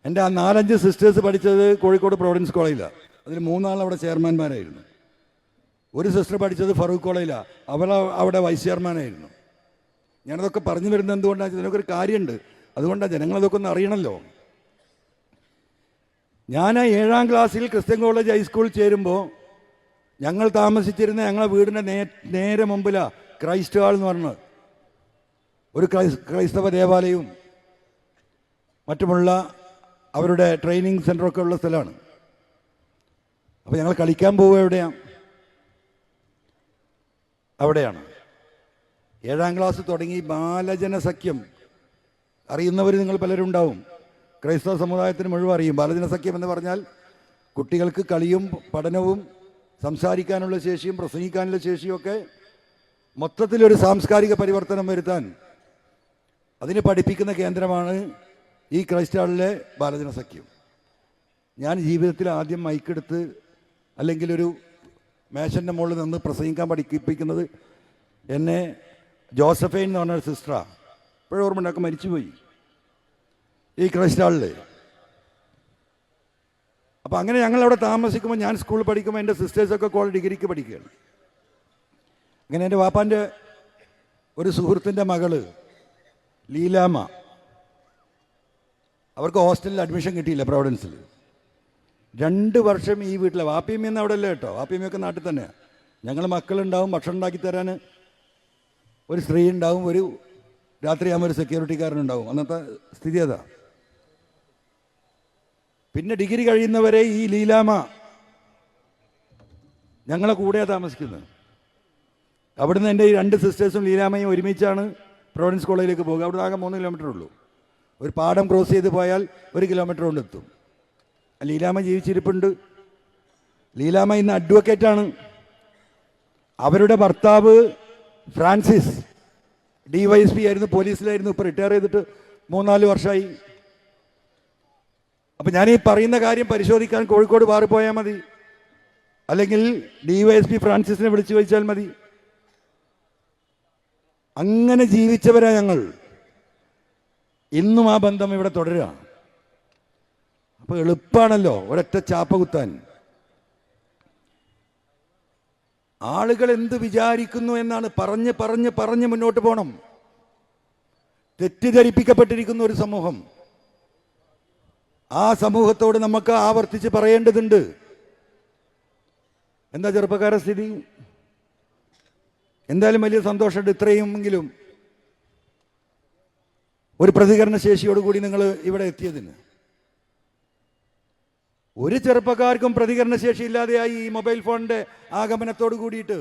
എൻ്റെ ആ 4-5 സിസ്റ്റേഴ്സ് പഠിച്ചത് കോഴിക്കോട് പ്രൊവിഡൻസ് കോളേജിലാണ്. അതിൽ 3 അവിടെ ചെയർമാൻമാരായിരുന്നു. ഒരു സിസ്റ്റർ പഠിച്ചത് ഫറൂഖ് കോളേജിലാണ്, അവൾ അവിടെ വൈസ് ചെയർമാനായിരുന്നു. ഞാനതൊക്കെ പറഞ്ഞു വരുന്നത് എന്തുകൊണ്ടാണ്? ഇതിനൊക്കെ ഒരു കാര്യമുണ്ട്, അതുകൊണ്ടാണ് ജനങ്ങളതൊക്കെ ഒന്ന് അറിയണമല്ലോ. ഞാൻ 7ാം ക്ലാസ്സിൽ ക്രിസ്ത്യൻ കോളേജ് ഹൈസ്കൂളിൽ ചേരുമ്പോൾ ഞങ്ങൾ താമസിച്ചിരുന്ന ഞങ്ങളെ വീടിൻ്റെ നേരെ മുമ്പിലാണ് ക്രൈസ്റ്റ് ഹാൾ എന്ന് പറഞ്ഞത് ഒരു ക്രൈസ്തവ ദേവാലയവും മറ്റുമുള്ള അവരുടെ ട്രെയിനിങ് സെൻ്ററൊക്കെ ഉള്ള സ്ഥലമാണ്. അപ്പോൾ ഞങ്ങൾ കളിക്കാൻ പോവുക എവിടെയാണ്? അവിടെയാണ്. 7ാം ക്ലാസ് തുടങ്ങി ബാലജന സഖ്യം അറിയുന്നവർ നിങ്ങൾ പലരും ഉണ്ടാവും. ക്രൈസ്തവ സമുദായത്തിന് മുഴുവൻ അറിയും. ബാലജന സഖ്യം എന്ന് പറഞ്ഞാൽ കുട്ടികൾക്ക് കളിയും പഠനവും സംസാരിക്കാനുള്ള ശേഷിയും പ്രസംഗിക്കാനുള്ള ശേഷിയും ഒക്കെ മൊത്തത്തിലൊരു സാംസ്കാരിക പരിവർത്തനം വരുത്താൻ അതിന് പഠിപ്പിക്കുന്ന കേന്ദ്രമാണ് ഈ ക്രൈസ്റ്റ് ഹാളിലെ ബാലജന സഖ്യം. ഞാൻ ജീവിതത്തിൽ ആദ്യം മൈക്കെടുത്ത് അല്ലെങ്കിൽ ഒരു മേശൻ്റെ മുകളിൽ നിന്ന് പ്രസംഗിക്കാൻ പഠിപ്പിക്കുന്നത് എന്നെ ജോസഫൈൻ എന്ന് പറഞ്ഞൊരു സിസ്റ്ററാണ്. ഇപ്പോഴും ഓർമ്മ ഉണ്ടാക്കി, മരിച്ചുപോയി, ഈ ക്രൈസ്റ്റ് ഹാളിൽ. അപ്പോൾ അങ്ങനെ ഞങ്ങളവിടെ താമസിക്കുമ്പോൾ, ഞാൻ സ്കൂളിൽ പഠിക്കുമ്പോൾ എൻ്റെ സിസ്റ്റേഴ്സൊക്കെ ഡിഗ്രിക്ക് പഠിക്കുകയാണ്. അങ്ങനെ എൻ്റെ വാപ്പാൻ്റെ ഒരു സുഹൃത്തിൻ്റെ മകള് ലീലാമ്മ, അവർക്ക് ഹോസ്റ്റലിൽ അഡ്മിഷൻ കിട്ടിയില്ല പ്രൊവിഡൻസിൽ. 2 വർഷം ഈ വീട്ടിലെ വാപ്പിയമ്മയെന്ന് അവിടെ അല്ലേ കേട്ടോ, വാപ്പിയമ്മയൊക്കെ നാട്ടിൽ തന്നെയാണ്. ഞങ്ങൾ മക്കളുണ്ടാവും, ഭക്ഷണം ഉണ്ടാക്കി തരാൻ ഒരു സ്ത്രീ ഉണ്ടാവും, ഒരു രാത്രിയാകുമ്പോൾ ഒരു സെക്യൂരിറ്റിക്കാരനുണ്ടാവും. അന്നത്തെ സ്ഥിതി അതാ. പിന്നെ ഡിഗ്രി കഴിയുന്നവരെ ഈ ലീലാമ്മ ഞങ്ങളെ കൂടെയാണ് താമസിക്കുന്നത്. അവിടുന്ന് എൻ്റെ ഈ 2 സിസ്റ്റേഴ്സും ലീലാമ്മയും ഒരുമിച്ചാണ് പ്രൊവിഡൻസ് കോളേജിലേക്ക് പോകുക. അവിടെ ആകെ 3 കിലോമീറ്റർ ഉള്ളൂ. ഒരു പാടം ക്രോസ് ചെയ്ത് പോയാൽ 1 കിലോമീറ്റർ കൊണ്ട് എത്തും. ലീലാമ്മ ജീവിച്ചിരിപ്പുണ്ട്. ലീലാമ്മ ഇന്ന് അഡ്വക്കേറ്റാണ്. അവരുടെ ഭർത്താവ് ഫ്രാൻസിസ് DYSP ആയിരുന്നു, പോലീസിലായിരുന്നു. ഇപ്പോൾ റിട്ടയർ ചെയ്തിട്ട് 3-4 വർഷമായി. അപ്പം ഞാൻ ഈ പറയുന്ന കാര്യം പരിശോധിക്കാൻ കോഴിക്കോട് ബാറിൽ പോയാൽ മതി, അല്ലെങ്കിൽ DYSP ഫ്രാൻസിസിനെ വിളിച്ചു ചോദിച്ചാൽ മതി. അങ്ങനെ ജീവിച്ചവരാ ഞങ്ങൾ. ഇന്നും ആ ബന്ധം ഇവിടെ തുടരുക. അപ്പോൾ എളുപ്പമാണല്ലോ ഒരൊറ്റ ചാപ്പ കുത്താൻ. ആളുകൾ എന്ത് വിചാരിക്കുന്നു എന്നാണ് പറഞ്ഞ് പറഞ്ഞ് പറഞ്ഞ് മുന്നോട്ട് പോകണം. തെറ്റിദ്ധരിപ്പിക്കപ്പെട്ടിരിക്കുന്ന ഒരു സമൂഹം, ആ സമൂഹത്തോട് നമുക്ക് ആവർത്തിച്ച് പറയേണ്ടതുണ്ട്. എന്താ ചെറുപ്പക്കാരുടെ സ്ഥിതി? എന്തായാലും വലിയ സന്തോഷമുണ്ട്, ഇത്രയുമെങ്കിലും ഒരു പ്രതികരണ ശേഷിയോടുകൂടി നിങ്ങൾ ഇവിടെ എത്തിയതിന്. ഒരു ചെറുപ്പക്കാർക്കും പ്രതികരണ ശേഷി ഇല്ലാതെയായി ഈ മൊബൈൽ ഫോണിന്റെ ആഗമനത്തോട് കൂടിയിട്ട്.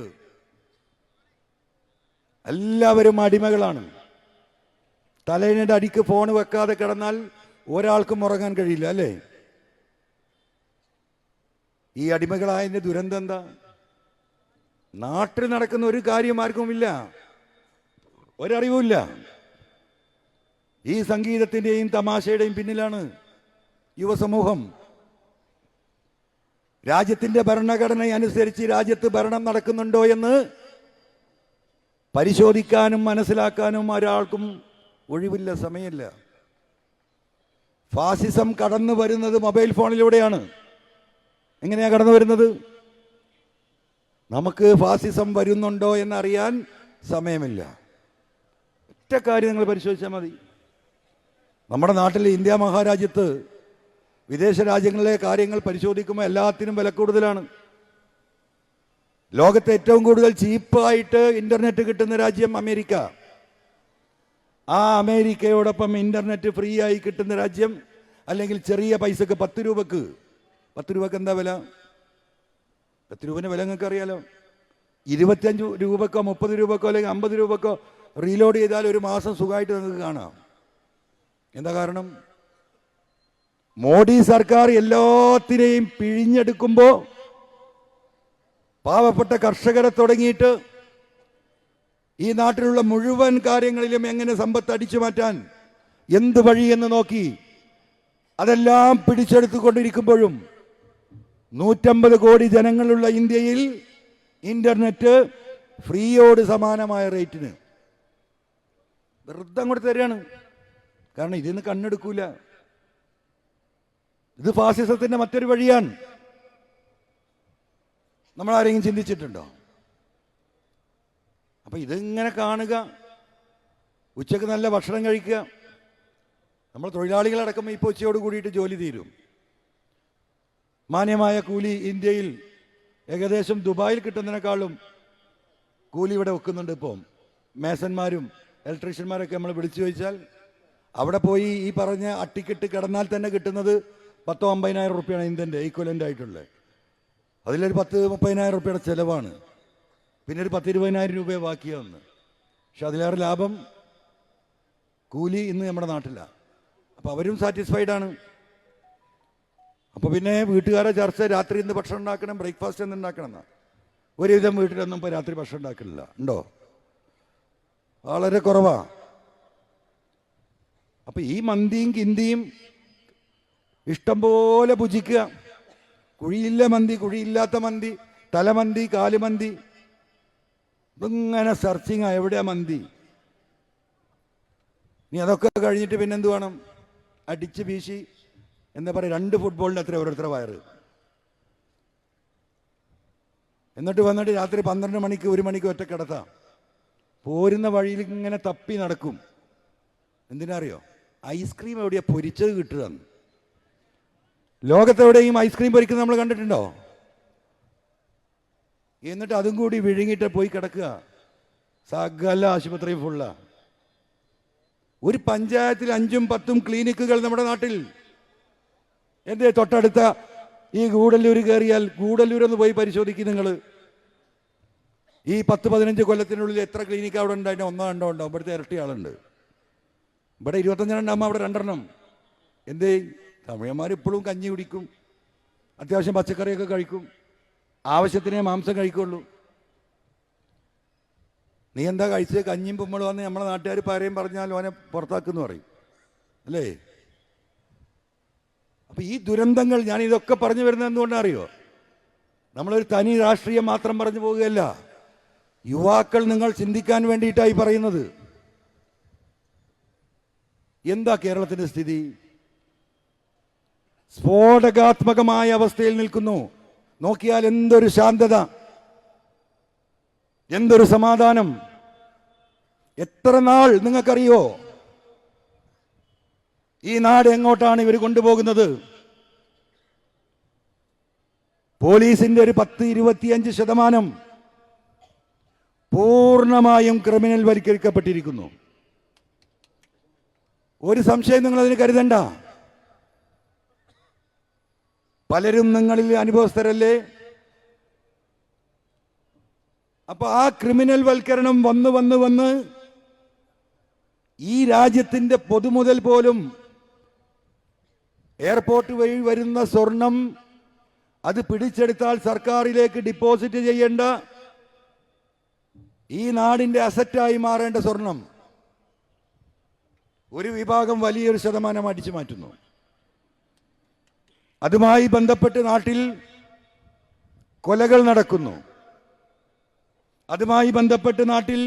എല്ലാവരും അടിമകളാണ്. തലേണിയുടെ അടിക്ക് ഫോൺ വെക്കാതെ കിടന്നാൽ ഒരാൾക്കും ഉറങ്ങാൻ കഴിയില്ല, അല്ലേ? ഈ അടിമകളായതിന്റെ ദുരന്തം എന്താ? നാട്ടിൽ നടക്കുന്ന ഒരു കാര്യം ആർക്കുമില്ല, ഒരറിവുമില്ല. ഈ സംഗീതത്തിൻ്റെയും തമാശയുടെയും പിന്നിലാണ് യുവസമൂഹം. രാജ്യത്തിൻ്റെ ഭരണഘടന അനുസരിച്ച് രാജ്യത്ത് ഭരണം നടക്കുന്നുണ്ടോ എന്ന് പരിശോധിക്കാനും മനസ്സിലാക്കാനും ഒരാൾക്കും ഒഴിവില്ല, സമയമില്ല. ഫാസിസം കടന്നു വരുന്നത് മൊബൈൽ ഫോണിലൂടെയാണ്. എങ്ങനെയാണ് കടന്നു വരുന്നത്? നമുക്ക് ഫാസിസം വരുന്നുണ്ടോ എന്നറിയാൻ സമയമില്ല. ഒറ്റ കാര്യം നിങ്ങൾ പരിശോധിച്ചാൽ മതി. നമ്മുടെ നാട്ടിൽ ഇന്ത്യ മഹാരാജ്യത്ത് വിദേശ രാജ്യങ്ങളിലെ കാര്യങ്ങൾ പരിശോധിക്കുമ്പോൾ എല്ലാത്തിനും വില കൂടുതലാണ്. ലോകത്തെ ഏറ്റവും കൂടുതൽ ചീപ്പായിട്ട് ഇന്റർനെറ്റ് കിട്ടുന്ന രാജ്യം അമേരിക്ക. ആ അമേരിക്കയോടൊപ്പം ഇന്റർനെറ്റ് ഫ്രീ ആയി കിട്ടുന്ന രാജ്യം, അല്ലെങ്കിൽ ചെറിയ പൈസക്ക് 10 രൂപക്ക് എന്താ വില? 10 രൂപേൻ്റെ വില നിങ്ങൾക്ക് അറിയാലോ. 25 രൂപക്കോ 30 രൂപക്കോ അല്ലെങ്കിൽ 50 രൂപക്കോ റീലോഡ് ചെയ്താൽ ഒരു മാസം സുഖമായിട്ട് നിങ്ങൾക്ക് കാണാം. എന്താ കാരണം? മോഡി സർക്കാർ എല്ലാത്തിനെയും പിഴിഞ്ഞെടുക്കുമ്പോൾ പാവപ്പെട്ട കർഷകരെ തുടങ്ങിയിട്ട് ഈ നാട്ടിലുള്ള മുഴുവൻ കാര്യങ്ങളിലും എങ്ങനെ സമ്പത്ത് അടിച്ചു മാറ്റാൻ എന്ത് വഴി എന്ന് നോക്കി അതെല്ലാം പിടിച്ചെടുത്തുകൊണ്ടിരിക്കുമ്പോഴും 150 കോടി ജനങ്ങളുള്ള ഇന്ത്യയിൽ ഇന്റർനെറ്റ് ഫ്രീയോട് സമാനമായ റേറ്റിന് വെറുതെ അങ്ങോട്ട് തരികയാണ്. കാരണം ഇതിന്ന് കണ്ണെടുക്കൂല. ഇത് ഫാസിസത്തിന്റെ മറ്റൊരു വഴിയാണ്. നമ്മൾ ആരെങ്കിലും ചിന്തിച്ചിട്ടുണ്ടോ? അപ്പൊ ഇതിങ്ങനെ കാണുക, ഉച്ചക്ക് നല്ല ഭക്ഷണം കഴിക്കുക. നമ്മൾ തൊഴിലാളികളടക്കം ഇപ്പോൾ ഉച്ചയോട് കൂടിയിട്ട് ജോലി തീരും. മാന്യമായ കൂലി ഇന്ത്യയിൽ ഏകദേശം ദുബായിൽ കിട്ടുന്നതിനേക്കാളും കൂലി ഇവിടെ വെക്കുന്നുണ്ട്. ഇപ്പം മേസന്മാരും ഇലക്ട്രീഷ്യന്മാരൊക്കെ നമ്മൾ വിളിച്ചു ചോദിച്ചാൽ അവിടെ പോയി ഈ പറഞ്ഞ അട്ടിക്കിട്ട് കിടന്നാൽ തന്നെ കിട്ടുന്നത് 10,000-50,000 റുപ്യാണ് ഇന്ത്യൻ്റെ ഈക്വലൻ്റ് ആയിട്ടുള്ളത്. അതിലൊരു 10-30,000 റുപ്യയുടെ ചിലവാണ്, പിന്നെ ഒരു 10-20,000 രൂപയെ ബാക്കിയാവുന്നു. പക്ഷെ അതിലേറെ ലാഭം കൂലി ഇന്ന് നമ്മുടെ നാട്ടിലാണ്. അപ്പോൾ അവരും സാറ്റിസ്ഫൈഡാണ്. അപ്പോൾ പിന്നെ വീട്ടുകാരെ ചർച്ച രാത്രി ഇന്ന് ഭക്ഷണം ഉണ്ടാക്കണം, ബ്രേക്ക്ഫാസ്റ്റ് എന്ന് ഉണ്ടാക്കണം എന്നാണ്. ഒരുവിധം വീട്ടിലൊന്നും ഇപ്പോൾ രാത്രി ഭക്ഷണം ഉണ്ടാക്കലില്ല. ഉണ്ടോ? വളരെ കുറവാണ്. അപ്പോൾ ഈ മന്തിയും കിന്തിയും ഇഷ്ടംപോലെ ഭുജിക്കുക. കുഴിയില്ല മന്തി, കുഴിയില്ലാത്ത മന്തി, തലമന്തി, കാലുമന്തി, ഇതിങ്ങനെ സെർച്ചിങ് എവിടെയാ മന്തി. നീ അതൊക്കെ കഴിഞ്ഞിട്ട് പിന്നെന്ത് വേണം? അടിച്ച് വീശി എന്താ പറയുക, 2 ഫുട്ബോളിൻ്റെ അത്ര ഓരോരുത്തരുടെ വയറ്. എന്നിട്ട് വന്നിട്ട് രാത്രി 12 മണിക്ക് 1 മണിക്ക് ഒറ്റ കിടത്താം. പോരുന്ന വഴിയിൽ ഇങ്ങനെ തപ്പി നടക്കും. എന്തിനാ അറിയോ? ഐസ്ക്രീം എവിടെയാ പൊരിച്ചത് കിട്ടുക. ലോകത്തെവിടെയും ഐസ്ക്രീം പൊരിക്കുന്നത് നമ്മൾ കണ്ടിട്ടുണ്ടോ? എന്നിട്ട് അതും കൂടി വിഴുങ്ങിയിട്ട് പോയി കിടക്കുക. സകല ആശുപത്രിയും ഫുള്ള. ഒരു പഞ്ചായത്തിൽ 5-10 ക്ലിനിക്കുകൾ നമ്മുടെ നാട്ടിൽ. എന്തേ തൊട്ടടുത്ത ഈ ഗൂഡല്ലൂർ കയറിയാൽ, ഗൂഡല്ലൂരൊന്ന് പോയി പരിശോധിക്കും നിങ്ങൾ. ഈ 10-15 കൊല്ലത്തിനുള്ളിൽ എത്ര ക്ലിനിക്ക് അവിടെ ഉണ്ടായിട്ട് 1-2 ഉണ്ടാവും. ഇവിടുത്തെ ഇരട്ടി ആളുണ്ട്. ഇവിടെ 25 ഉണ്ടാകുമ്പോൾ അവിടെ 2 എന്തേ? തമിഴന്മാർ ഇപ്പോഴും കഞ്ഞി കുടിക്കും, അത്യാവശ്യം പച്ചക്കറിയൊക്കെ കഴിക്കും, ആവശ്യത്തിനേ മാംസം കഴിക്കുള്ളൂ. നീ എന്താ കഴിച്ചത്? കഞ്ഞിയും പുമ്മളും വന്ന് നമ്മളെ നാട്ടുകാർ പാരയും പറഞ്ഞാൽ ഓനെ പുറത്താക്കുന്നു പറയും അല്ലേ? അപ്പം ഈ ദുരന്തങ്ങൾ, ഞാൻ ഇതൊക്കെ പറഞ്ഞു വരുന്നത് എന്തുകൊണ്ടാണ് അറിയോ? നമ്മളൊരു തനി രാഷ്ട്രീയം മാത്രം പറഞ്ഞു പോവുകയല്ല. യുവാക്കൾ നിങ്ങൾ ചിന്തിക്കാൻ വേണ്ടിയിട്ടായി പറയുന്നത്. എന്താ കേരളത്തിൻ്റെ സ്ഥിതി? സ്ഫോടകാത്മകമായ അവസ്ഥയിൽ നിൽക്കുന്നു. നോക്കിയാൽ എന്തൊരു ശാന്തത, എന്തൊരു സമാധാനം. എത്ര നാൾ നിങ്ങൾക്കറിയോ ഈ നാട് എങ്ങോട്ടാണ് ഇവർ കൊണ്ടുപോകുന്നത്? പോലീസിന്റെ ഒരു 10-25% പൂർണ്ണമായും ക്രിമിനൽ വൽക്കരിക്കപ്പെട്ടിരിക്കുന്നു. ഒരു സംശയം നിങ്ങൾ അതിന് കരുതണ്ട. പലരും നിങ്ങളിൽ അനുഭവസ്ഥരല്ലേ? അപ്പൊ ആ ക്രിമിനൽ വൽക്കരണം വന്ന് ഈ രാജ്യത്തിന്റെ പൊതുമുതൽ പോലും, എയർപോർട്ട് വഴി വരുന്ന സ്വർണം അത് പിടിച്ചെടുത്താൽ സർക്കാരിലേക്ക് ഡിപ്പോസിറ്റ് ചെയ്യേണ്ട, ഈ നാടിന്റെ അസറ്റായി മാറേണ്ട സ്വർണം ഒരു വിഭാഗം വലിയൊരു ശതമാനം അടിച്ചു മാറ്റുന്നു. അതുമായി ബന്ധപ്പെട്ട് നാട്ടിൽ കൊലകൾ നടക്കുന്നു. അതുമായി ബന്ധപ്പെട്ട് നാട്ടിൽ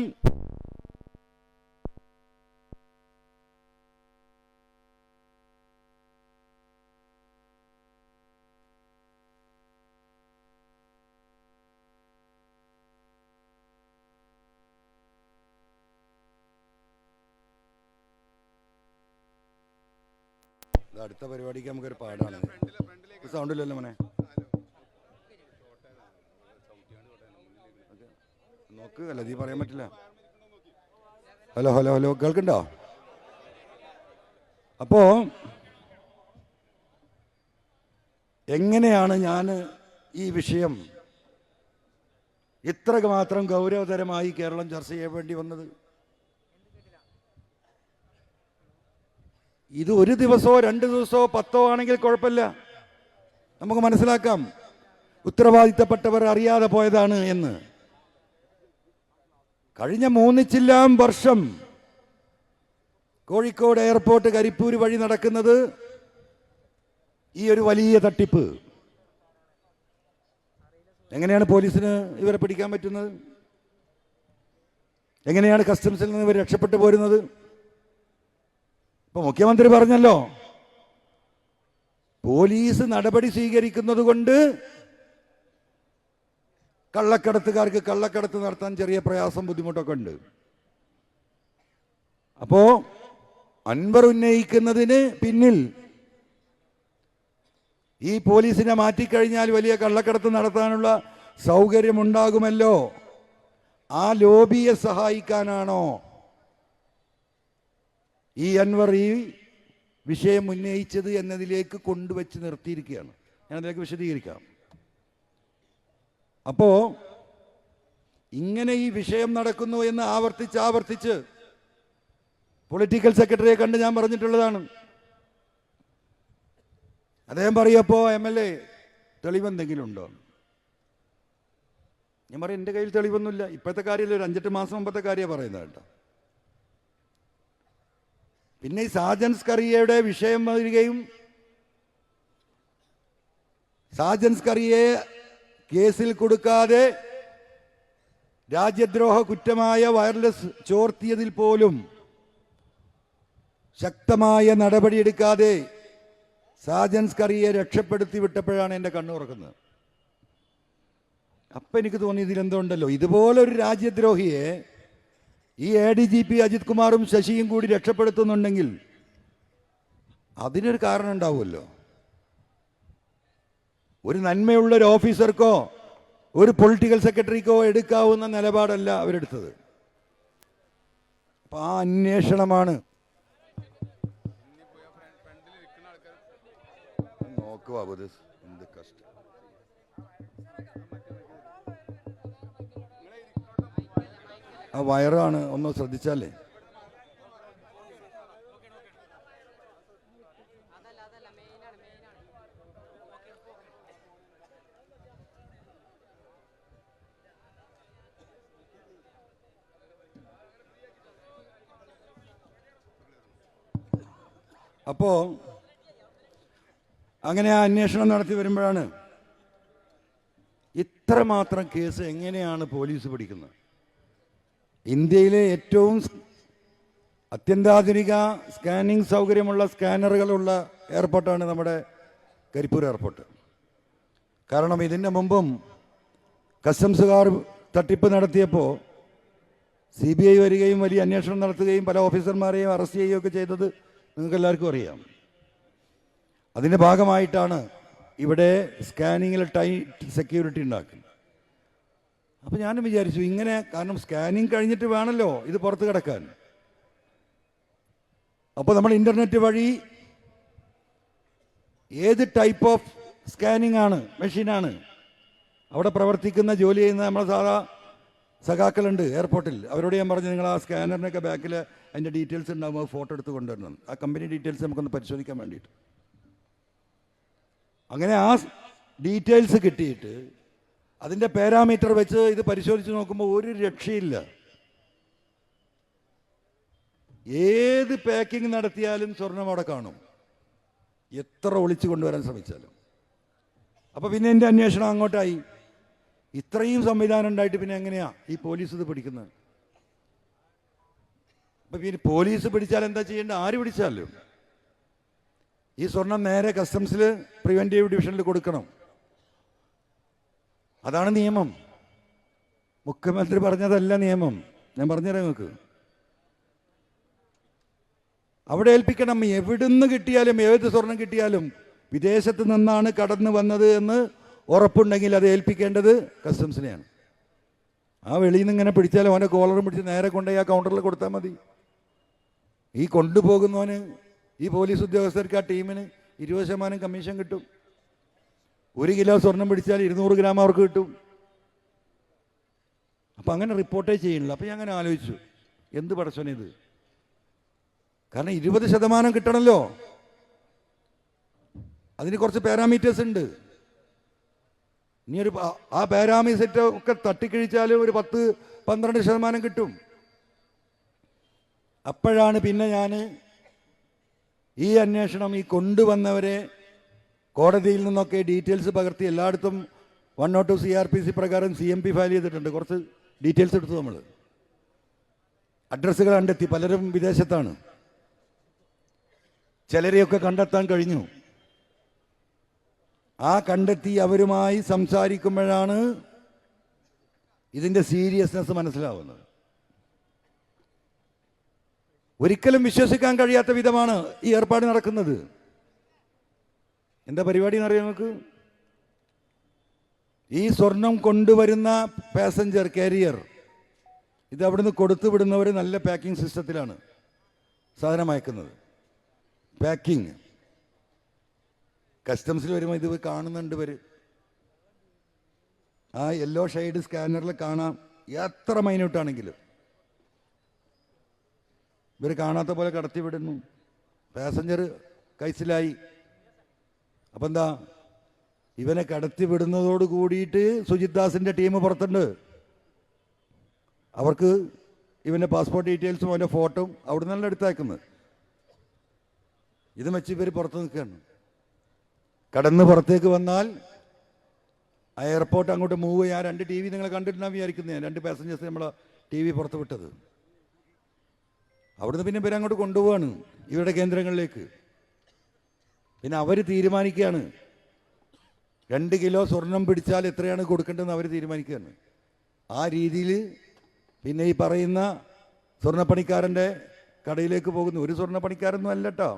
അടുത്ത പരിപാടിക്ക് നമുക്കൊരു പാടാണ്. സൗണ്ടില്ലല്ലോ മോനെ, നോക്ക്. അല്ല, നീ പറയാൻ പറ്റില്ല. ഹലോ ഹലോ ഹലോ, കേൾക്കണ്ടോ? അപ്പോ എങ്ങനെയാണ് ഞാൻ ഈ വിഷയം ഇത്ര മാത്രം ഗൗരവതരമായി കേരളം ചർച്ച ചെയ്യേണ്ടി വന്നത്? ഇത് 1 ദിവസമോ 2 ദിവസമോ 10 ആണെങ്കിൽ കുഴപ്പമില്ല, നമുക്ക് മനസ്സിലാക്കാം. ഉത്തരവാദിത്തപ്പെട്ടവർ അറിയാതെ പോയതാണ് എന്ന്. കഴിഞ്ഞ 3 ചില്ലാൻ വർഷം കോഴിക്കോട് എയർപോർട്ട് കരിപ്പൂര് വഴി നടക്കുന്നത് ഈ ഒരു വലിയ തട്ടിപ്പ്. എങ്ങനെയാണ് പോലീസിന് ഇവരെ പിടിക്കാൻ പറ്റുന്നത്? എങ്ങനെയാണ് കസ്റ്റംസിൽ നിന്ന് ഇവർ രക്ഷപ്പെട്ടു പോരുന്നത്? ഇപ്പൊ മുഖ്യമന്ത്രി പറഞ്ഞല്ലോ, പോലീസ് നടപടി സ്വീകരിക്കുന്നത് കൊണ്ട് കള്ളക്കടത്തുകാർക്ക് കള്ളക്കടത്ത് നടത്താൻ ചെറിയ പ്രയാസം, ബുദ്ധിമുട്ടൊക്കെ ഉണ്ട്. അപ്പോ അൻവർ ഉന്നയിക്കുന്നതിന് പിന്നിൽ ഈ പോലീസിനെ മാറ്റിക്കഴിഞ്ഞാൽ വലിയ കള്ളക്കടത്ത് നടത്താനുള്ള സൗകര്യമുണ്ടാകുമല്ലോ, ആ ലോബിയെ സഹായിക്കാനാണോ ഈ അൻവർ ഈ വിഷയം ഉന്നയിച്ചത് എന്നതിലേക്ക് കൊണ്ടുവച്ച് നിർത്തിയിരിക്കുകയാണ്. ഞാനതിലേക്ക് വിശദീകരിക്കാം. അപ്പോൾ ഇങ്ങനെ ഈ വിഷയം നടക്കുന്നു എന്ന് ആവർത്തിച്ച് പൊളിറ്റിക്കൽ സെക്രട്ടറിയെ കണ്ട് ഞാൻ പറഞ്ഞിട്ടുള്ളതാണ്. അദ്ദേഹം പറയപ്പോൾ MLA തെളിവെന്തെങ്കിലും ഉണ്ടോ? ഞാൻ പറയും എൻ്റെ കയ്യിൽ തെളിവൊന്നുമില്ല. ഇപ്പോഴത്തെ കാര്യമില്ല, ഒരു 5-8 മാസം മുമ്പത്തെ കാര്യമാണ് പറയുന്നത് കേട്ടോ. പിന്നെ ഈ സാജൻ സ്കറിയയുടെ വിഷയം വരികയും സാജൻ സ്കറിയയെ കേസിൽ കൊടുക്കാതെ രാജ്യദ്രോഹ കുറ്റമായ വയർലെസ് ചോർത്തിയതിൽ പോലും ശക്തമായ നടപടിയെടുക്കാതെ സാജൻ സ്കറിയയെ രക്ഷപ്പെടുത്തി വിട്ടപ്പോഴാണ് എൻ്റെ കണ്ണുറക്കുന്നത്. അപ്പം എനിക്ക് തോന്നി ഇതിലെന്തോണ്ടല്ലോ, ഇതുപോലൊരു രാജ്യദ്രോഹിയെ ഈ ADGP അജിത് കുമാറും ശശിയും കൂടി രക്ഷപ്പെടുത്തുന്നുണ്ടെങ്കിൽ അതിനൊരു കാരണം ഉണ്ടാവുമല്ലോ. ഒരു നന്മയുള്ളൊരു ഓഫീസർക്കോ ഒരു പൊളിറ്റിക്കൽ സെക്രട്ടറിക്കോ എടുക്കാവുന്ന നിലപാടല്ല അവരെടുത്തത്. അപ്പം ആ അന്വേഷണമാണ് നോക്കുക. എന്ത് കഷ്ടം. ആ വയറാണ്, ഒന്ന് ശ്രദ്ധിച്ചാലേ. അപ്പോൾ അങ്ങനെ ആ അന്വേഷണം നടത്തി വരുമ്പോഴാണ് ഇത്രമാത്രം കേസ് എങ്ങനെയാണ് പോലീസ് പിടിക്കുന്നത്. ഇന്ത്യയിലെ ഏറ്റവും അത്യന്താധുനിക സ്കാനിങ് സൗകര്യമുള്ള സ്കാനറുകളുള്ള എയർപോർട്ടാണ് നമ്മുടെ കരിപ്പൂർ എയർപോർട്ട്. കാരണം ഇതിൻ്റെ മുമ്പും കസ്റ്റംസുകാർ തട്ടിപ്പ് നടത്തിയപ്പോൾ CBI വരികയും വലിയ അന്വേഷണം നടത്തുകയും പല ഓഫീസർമാരെയും അറസ്റ്റ് ചെയ്യുകയൊക്കെ ചെയ്തത് നിങ്ങൾക്ക് എല്ലാവർക്കും അറിയാം. അതിൻ്റെ ഭാഗമായിട്ടാണ് ഇവിടെ സ്കാനിങ്ങിൽ ടൈറ്റ് സെക്യൂരിറ്റി ഉണ്ടാക്കുന്നത്. അപ്പോൾ ഞാനും വിചാരിച്ചു ഇങ്ങനെ, കാരണം സ്കാനിങ് കഴിഞ്ഞിട്ട് വേണമല്ലോ ഇത് പുറത്ത് കിടക്കാൻ. അപ്പോൾ നമ്മൾ ഇൻ്റർനെറ്റ് വഴി ഏത് ടൈപ്പ് ഓഫ് സ്കാനിങ് ആണ്, മെഷീനാണ് അവിടെ പ്രവർത്തിക്കുന്ന, ജോലി ചെയ്യുന്ന നമ്മളെ സാധാ സഖാക്കളുണ്ട് എയർപോർട്ടിൽ. അവരോട് ഞാൻ പറഞ്ഞു, നിങ്ങൾ ആ സ്കാനറിനൊക്കെ ബാക്കിൽ അതിൻ്റെ ഡീറ്റെയിൽസ് ഉണ്ടാകുമ്പോൾ അത് ഫോട്ടോ എടുത്ത് കൊണ്ടുവരണം, ആ കമ്പനി ഡീറ്റെയിൽസ് നമുക്കൊന്ന് പരിശോധിക്കാൻ വേണ്ടിയിട്ട്. അങ്ങനെ ആ ഡീറ്റെയിൽസ് കിട്ടിയിട്ട് അതിൻ്റെ പാരാമീറ്റർ വെച്ച് ഇത് പരിശോധിച്ച് നോക്കുമ്പോൾ ഒരു രക്ഷയില്ല. ഏത് പാക്കിംഗ് നടത്തിയാലും സ്വർണം അവിടെ കാണും, എത്ര ഒളിച്ചു കൊണ്ടുവരാൻ ശ്രമിച്ചാലും. അപ്പോൾ പിന്നെ എൻ്റെ അന്വേഷണം അങ്ങോട്ടായി. ഇത്രയും സംവിധാനം ഉണ്ടായിട്ട് പിന്നെ എങ്ങനെയാ ഈ പോലീസ് ഇത് പിടിക്കുന്നത്? അപ്പം പിന്നെ പോലീസ് പിടിച്ചാൽ എന്താ ചെയ്യേണ്ടത്? ആര് പിടിച്ചാലും ഈ സ്വർണം നേരെ കസ്റ്റംസിൽ പ്രിവെൻറ്റീവ് ഡിവിഷനിൽ കൊടുക്കണം. അതാണ് നിയമം. മുഖ്യമന്ത്രി പറഞ്ഞതല്ല നിയമം. ഞാൻ പറഞ്ഞുതരാം നിങ്ങൾക്ക്. അവിടെ ഏൽപ്പിക്കണം. എവിടുന്ന് കിട്ടിയാലും ഏത് സ്വർണം കിട്ടിയാലും വിദേശത്ത് നിന്നാണ് കടന്നു വന്നത് എന്ന് ഉറപ്പുണ്ടെങ്കിൽ അത് ഏൽപ്പിക്കേണ്ടത് കസ്റ്റംസിനെയാണ്. ആ വെളിയിൽ നിന്ന് ഇങ്ങനെ പിടിച്ചാലും അവൻ്റെ കോളറും പിടിച്ച് നേരെ കൊണ്ടുപോയി ആ കൗണ്ടറിൽ കൊടുത്താൽ മതി. ഈ കൊണ്ടുപോകുന്നവന്, ഈ പോലീസ് ഉദ്യോഗസ്ഥർക്ക്, ആ ടീമിന് 20% കമ്മീഷൻ കിട്ടും. 1 കിലോ സ്വർണം പിടിച്ചാൽ 200 ഗ്രാം അവർക്ക് കിട്ടും. അപ്പം അങ്ങനെ റിപ്പോർട്ടേ ചെയ്യണില്ല. അപ്പം ഞാൻ അങ്ങനെ ആലോചിച്ചു, എന്ത് പടച്ചോനിത്? കാരണം 20% കിട്ടണമല്ലോ. അതിന് കുറച്ച് പാരാമീറ്റേഴ്സ് ഉണ്ട്. ഇനി ആ പാരാമീറ്റർ ഒക്കെ തട്ടിക്കഴിച്ചാലും ഒരു 10-12% കിട്ടും. അപ്പോഴാണ് പിന്നെ ഞാൻ ഈ അന്വേഷണം, ഈ കൊണ്ടുവന്നവരെ കോടതിയിൽ നിന്നൊക്കെ ഡീറ്റെയിൽസ് പകർത്തി എല്ലായിടത്തും 102 CRPC പ്രകാരം CMP ഫയൽ ചെയ്തിട്ടുണ്ട്. കുറച്ച് ഡീറ്റെയിൽസ് എടുത്തു. നമ്മൾ അഡ്രസ്സുകൾ കണ്ടെത്തി. പലരും വിദേശത്താണ്. ചിലരെയൊക്കെ കണ്ടെത്താൻ കഴിഞ്ഞു. ആ കണ്ടെത്തി അവരുമായി സംസാരിക്കുമ്പോഴാണ് ഇതിൻ്റെ സീരിയസ്നെസ് മനസ്സിലാവുന്നത്. ഒരിക്കലും വിശ്വസിക്കാൻ കഴിയാത്ത വിധമാണ് ഈ ഏർപ്പാട് നടക്കുന്നത്. എന്താ പരിപാടി എന്നറിയാം നമുക്ക്? ഈ സ്വർണം കൊണ്ടുവരുന്ന പാസഞ്ചർ കാരിയർ ഇത് അവിടുന്ന് കൊടുത്തു വിടുന്നവർ നല്ല പാക്കിംഗ് സിസ്റ്റത്തിലാണ് സാധനം അയക്കുന്നത്. പാക്കിംഗ് കസ്റ്റംസിൽ വരുമ്പോൾ ഇത് കാണുന്നുണ്ട്. ആ യെല്ലോ ഷെയ്ഡ് സ്കാനറിൽ കാണാം, എത്ര മൈന്യൂട്ടാണെങ്കിലും ഇവർ കാണാത്ത പോലെ കടത്തിവിടുന്നു. പാസഞ്ചർ കൈസിലായി. അപ്പം എന്താ, ഇവനെ കടത്തി വിടുന്നതോട് കൂടിയിട്ട് സുജിത് ദാസിൻ്റെ ടീം പുറത്തുണ്ട്. അവർക്ക് ഇവൻ്റെ പാസ്പോർട്ട് ഡീറ്റെയിൽസും അവൻ്റെ ഫോട്ടോയും അവിടെ നിന്നല്ല എടുത്തയക്കുന്നത്. ഇത് വെച്ച് ഇവർ പുറത്ത് നിൽക്കുകയാണ്. കടന്ന് പുറത്തേക്ക് വന്നാൽ ആ എയർപോർട്ട് അങ്ങോട്ട് മൂവ് ചെയ്യാൻ 2 TV നിങ്ങൾ കണ്ടിട്ടുണ്ടാകും വിചാരിക്കുന്നത്. 2 പാസഞ്ചേഴ്സ് നമ്മൾ TV പുറത്ത് വിട്ടത്. അവിടുന്ന് പിന്നെ ഇവരെ അങ്ങോട്ട് കൊണ്ടുപോവാണ് ഇവരുടെ കേന്ദ്രങ്ങളിലേക്ക്. പിന്നെ അവർ തീരുമാനിക്കുകയാണ് 2 കിലോ സ്വർണം പിടിച്ചാൽ എത്രയാണ് കൊടുക്കേണ്ടതെന്ന് അവർ തീരുമാനിക്കുകയാണ്. ആ രീതിയിൽ പിന്നെ ഈ പറയുന്ന സ്വർണ്ണപ്പണിക്കാരൻ്റെ കടയിലേക്ക് പോകുന്നു. ഒരു സ്വർണ്ണപ്പണിക്കാരൊന്നും അല്ല കേട്ടോ,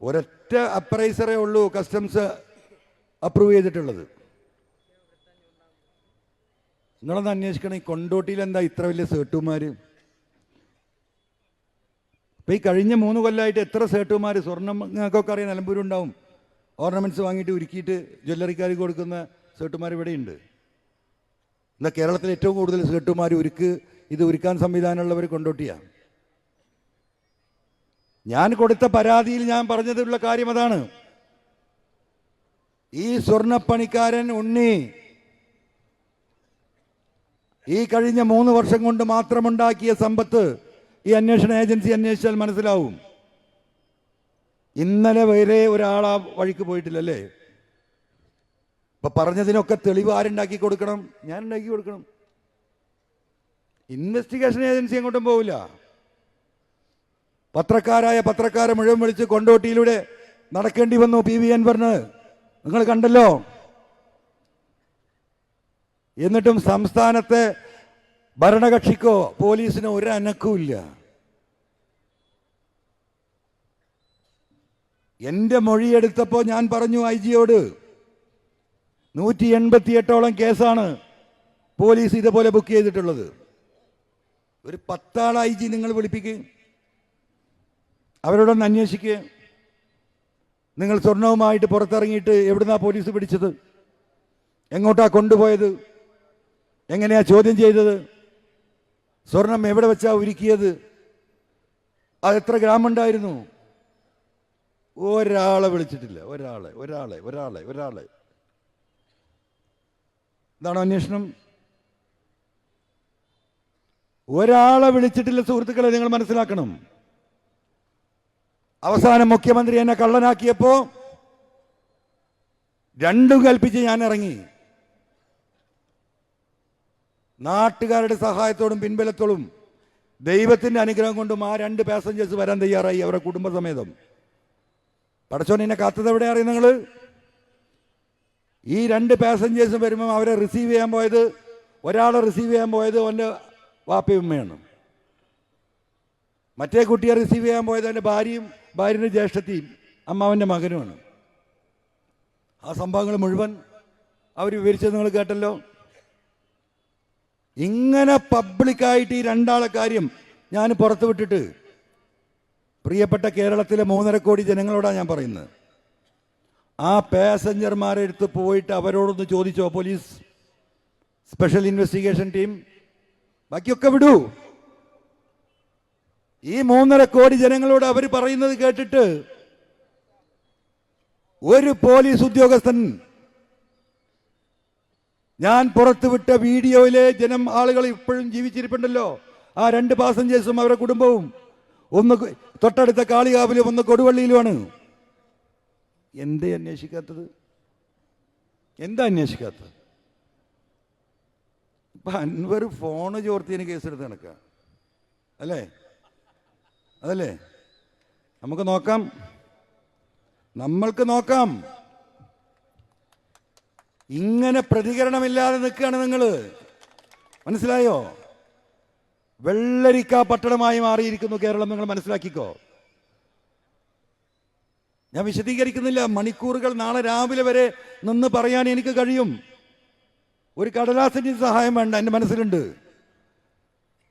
ഒരൊറ്റ അപ്രൈസറേ ഉള്ളൂ കസ്റ്റംസ് അപ്രൂവ് ചെയ്തിട്ടുള്ളത്. നിങ്ങളൊന്ന് അന്വേഷിക്കണം, ഈ കൊണ്ടോട്ടിയിൽ എന്താ ഇത്ര വലിയ സേട്ടുമാർ? ഇപ്പം ഈ കഴിഞ്ഞ 3 കൊല്ലമായിട്ട് എത്ര സേട്ടുമാർ, സ്വർണം നിങ്ങൾക്കൊക്കെ അറിയാം, നിലമ്പൂരുണ്ടാവും, ഓർണമെൻറ്റ്സ് വാങ്ങിയിട്ട് ഉരുക്കിയിട്ട് ജ്വല്ലറിക്കാർക്ക് കൊടുക്കുന്ന സേട്ടുമാർ ഇവിടെയുണ്ട്. എന്നാൽ കേരളത്തിൽ ഏറ്റവും കൂടുതൽ സേട്ടുമാർ ഇത് ഉരുക്കാൻ സംവിധാനമുള്ളവർ കൊണ്ടോട്ടിയാണ്. ഞാൻ കൊടുത്ത പരാതിയിൽ ഞാൻ പറഞ്ഞതിലുള്ള കാര്യം അതാണ്. ഈ സ്വർണ്ണപ്പണിക്കാരൻ ഉണ്ണി ഈ കഴിഞ്ഞ 3 വർഷം കൊണ്ട് മാത്രമുണ്ടാക്കിയ സമ്പത്ത് ഈ അന്വേഷണ ഏജൻസി അന്വേഷിച്ചാൽ മനസ്സിലാവും. ഇന്നലെ വരെ ഒരാൾ ആ വഴിക്ക് പോയിട്ടില്ലല്ലേ? ഇപ്പൊ പറഞ്ഞതിനൊക്കെ തെളിവ് ആരുണ്ടാക്കി കൊടുക്കണം? ഞാൻ ഉണ്ടാക്കി കൊടുക്കണം. ഇൻവെസ്റ്റിഗേഷൻ ഏജൻസി അങ്ങോട്ടും പോവില്ല. പത്രക്കാരെ മുഴുവൻ വിളിച്ച് കൊണ്ടോട്ടിയിലൂടെ നടക്കേണ്ടി വന്നു PV അൻവറിന്. നിങ്ങൾ കണ്ടല്ലോ. എന്നിട്ടും സംസ്ഥാനത്തെ ഭരണകക്ഷിക്കോ പോലീസിനോ ഒരു അനക്കവുമില്ല. എൻ്റെ മൊഴിയെടുത്തപ്പോൾ ഞാൻ പറഞ്ഞു IG-യോട് 188ഓളം കേസാണ് പോലീസ് ഇതുപോലെ ബുക്ക് ചെയ്തിട്ടുള്ളത്. ഒരു 10 ആൾ IG നിങ്ങൾ വിളിപ്പിക്കുക, അവരോടൊന്ന് അന്വേഷിക്കുക. നിങ്ങൾ സ്വർണവുമായിട്ട് പുറത്തിറങ്ങിയിട്ട് എവിടുന്നാ പോലീസ് പിടിച്ചത്? എങ്ങോട്ടാ കൊണ്ടുപോയത്? എങ്ങനെയാ ചോദ്യം ചെയ്തത്? സ്വർണം എവിടെ വെച്ചാ ഉരുക്കിയത്? അത് എത്ര ഗ്രാം ഉണ്ടായിരുന്നു? ഒരാളെ വിളിച്ചിട്ടില്ല. ഒരാളെ. ഇതാണോ അന്വേഷണം? ഒരാളെ വിളിച്ചിട്ടില്ല സുഹൃത്തുക്കളെ, നിങ്ങൾ മനസ്സിലാക്കണം. അവസാനം മുഖ്യമന്ത്രി എന്നെ കള്ളനാക്കിയപ്പോ രണ്ടും കൽപ്പിച്ച് ഞാൻ ഇറങ്ങി. നാട്ടുകാരുടെ സഹായത്തോടും പിൻബലത്തോടും ദൈവത്തിന്റെ അനുഗ്രഹം കൊണ്ടും ആ 2 പാസഞ്ചേഴ്സ് വരാൻ തയ്യാറായി, അവരുടെ കുടുംബസമേതം. പടച്ചോൻ എന്നെ കാത്തത് എവിടെ അറിയും നിങ്ങൾ? ഈ 2 പാസഞ്ചേഴ്സും വരുമ്പോൾ അവരെ റിസീവ് ചെയ്യാൻ പോയത്, ഒരാളെ റിസീവ് ചെയ്യാൻ പോയത് അവൻ്റെ വാപ്പയുമ്മയാണ്. മറ്റേ കുട്ടിയെ റിസീവ് ചെയ്യാൻ പോയത് അവൻ്റെ ഭാര്യയുടെ ജ്യേഷ്ഠത്തിയും അമ്മാവൻ്റെ മകനുമാണ്. ആ സംഭവങ്ങൾ മുഴുവൻ അവർ വിവരിച്ചത് നിങ്ങൾ കേട്ടല്ലോ. ഇങ്ങനെ പബ്ലിക്കായിട്ട് ഈ 2 ആളെ കാര്യം ഞാൻ പുറത്തു വിട്ടിട്ട് പ്രിയപ്പെട്ട കേരളത്തിലെ 3.5 കോടി ജനങ്ങളോടാണ് ഞാൻ പറയുന്നത്. ആ പാസഞ്ചർമാരെ അടുത്ത് പോയിട്ട് അവരോടൊന്ന് ചോദിച്ചോ പോലീസ്, സ്പെഷ്യൽ ഇൻവെസ്റ്റിഗേഷൻ ടീം? ബാക്കിയൊക്കെ വിടൂ. ഈ 3.5 കോടി ജനങ്ങളോട് അവർ പറയുന്നത് കേട്ടിട്ട് ഒരു പോലീസ് ഉദ്യോഗസ്ഥൻ, ഞാൻ പുറത്തുവിട്ട വീഡിയോയിലെ ആളുകൾ ഇപ്പോഴും ജീവിച്ചിരിപ്പുണ്ടല്ലോ, ആ 2 പാസഞ്ചേഴ്സും അവരുടെ കുടുംബവും, ഒന്ന് തൊട്ടടുത്ത കാളികാവിലും ഒന്ന് കൊടുവള്ളിയിലുമാണ്. എന്താ അന്വേഷിക്കാത്തത്? ഇപ്പൊ അൻവർ ഫോണ് ചോർത്തിയതിന് കേസെടുത്ത് നടക്കുക അല്ലേ? അതല്ലേ? നമ്മൾക്ക് നോക്കാം. ഇങ്ങനെ പ്രതികരണമില്ലാതെ നിൽക്കുകയാണ് നിങ്ങൾ. മനസ്സിലായോ? വെള്ളരിക്ക പട്ടണമായി മാറിയിരിക്കുന്നു കേരളം. നിങ്ങൾ മനസ്സിലാക്കിക്കോ. ഞാൻ വിശദീകരിക്കുന്നില്ല. മണിക്കൂറുകൾ നാളെ രാവിലെ വരെ നിന്ന് പറയാൻ എനിക്ക് കഴിയും. ഒരു കടലാസിന്റെ സഹായം വേണ്ട, എൻ്റെ മനസ്സിലുണ്ട്.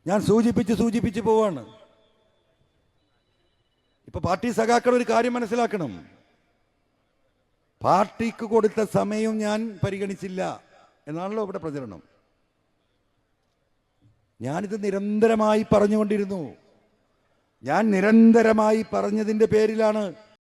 ഞാൻ സൂചിപ്പിച്ച് പോവാണ്. ഇപ്പൊ പാർട്ടി സഖാക്കൾ ഒരു കാര്യം മനസ്സിലാക്കണം. പാർട്ടിക്ക് കൊടുത്ത സമയവും ഞാൻ പരിഗണിച്ചില്ല. എന്നാണല്ലോ ഇവിടെ പ്രചരണം. ഞാനിത് നിരന്തരമായി പറഞ്ഞുകൊണ്ടിരുന്നു. ഞാൻ നിരന്തരമായി പറഞ്ഞതിൻ്റെ പേരിലാണ്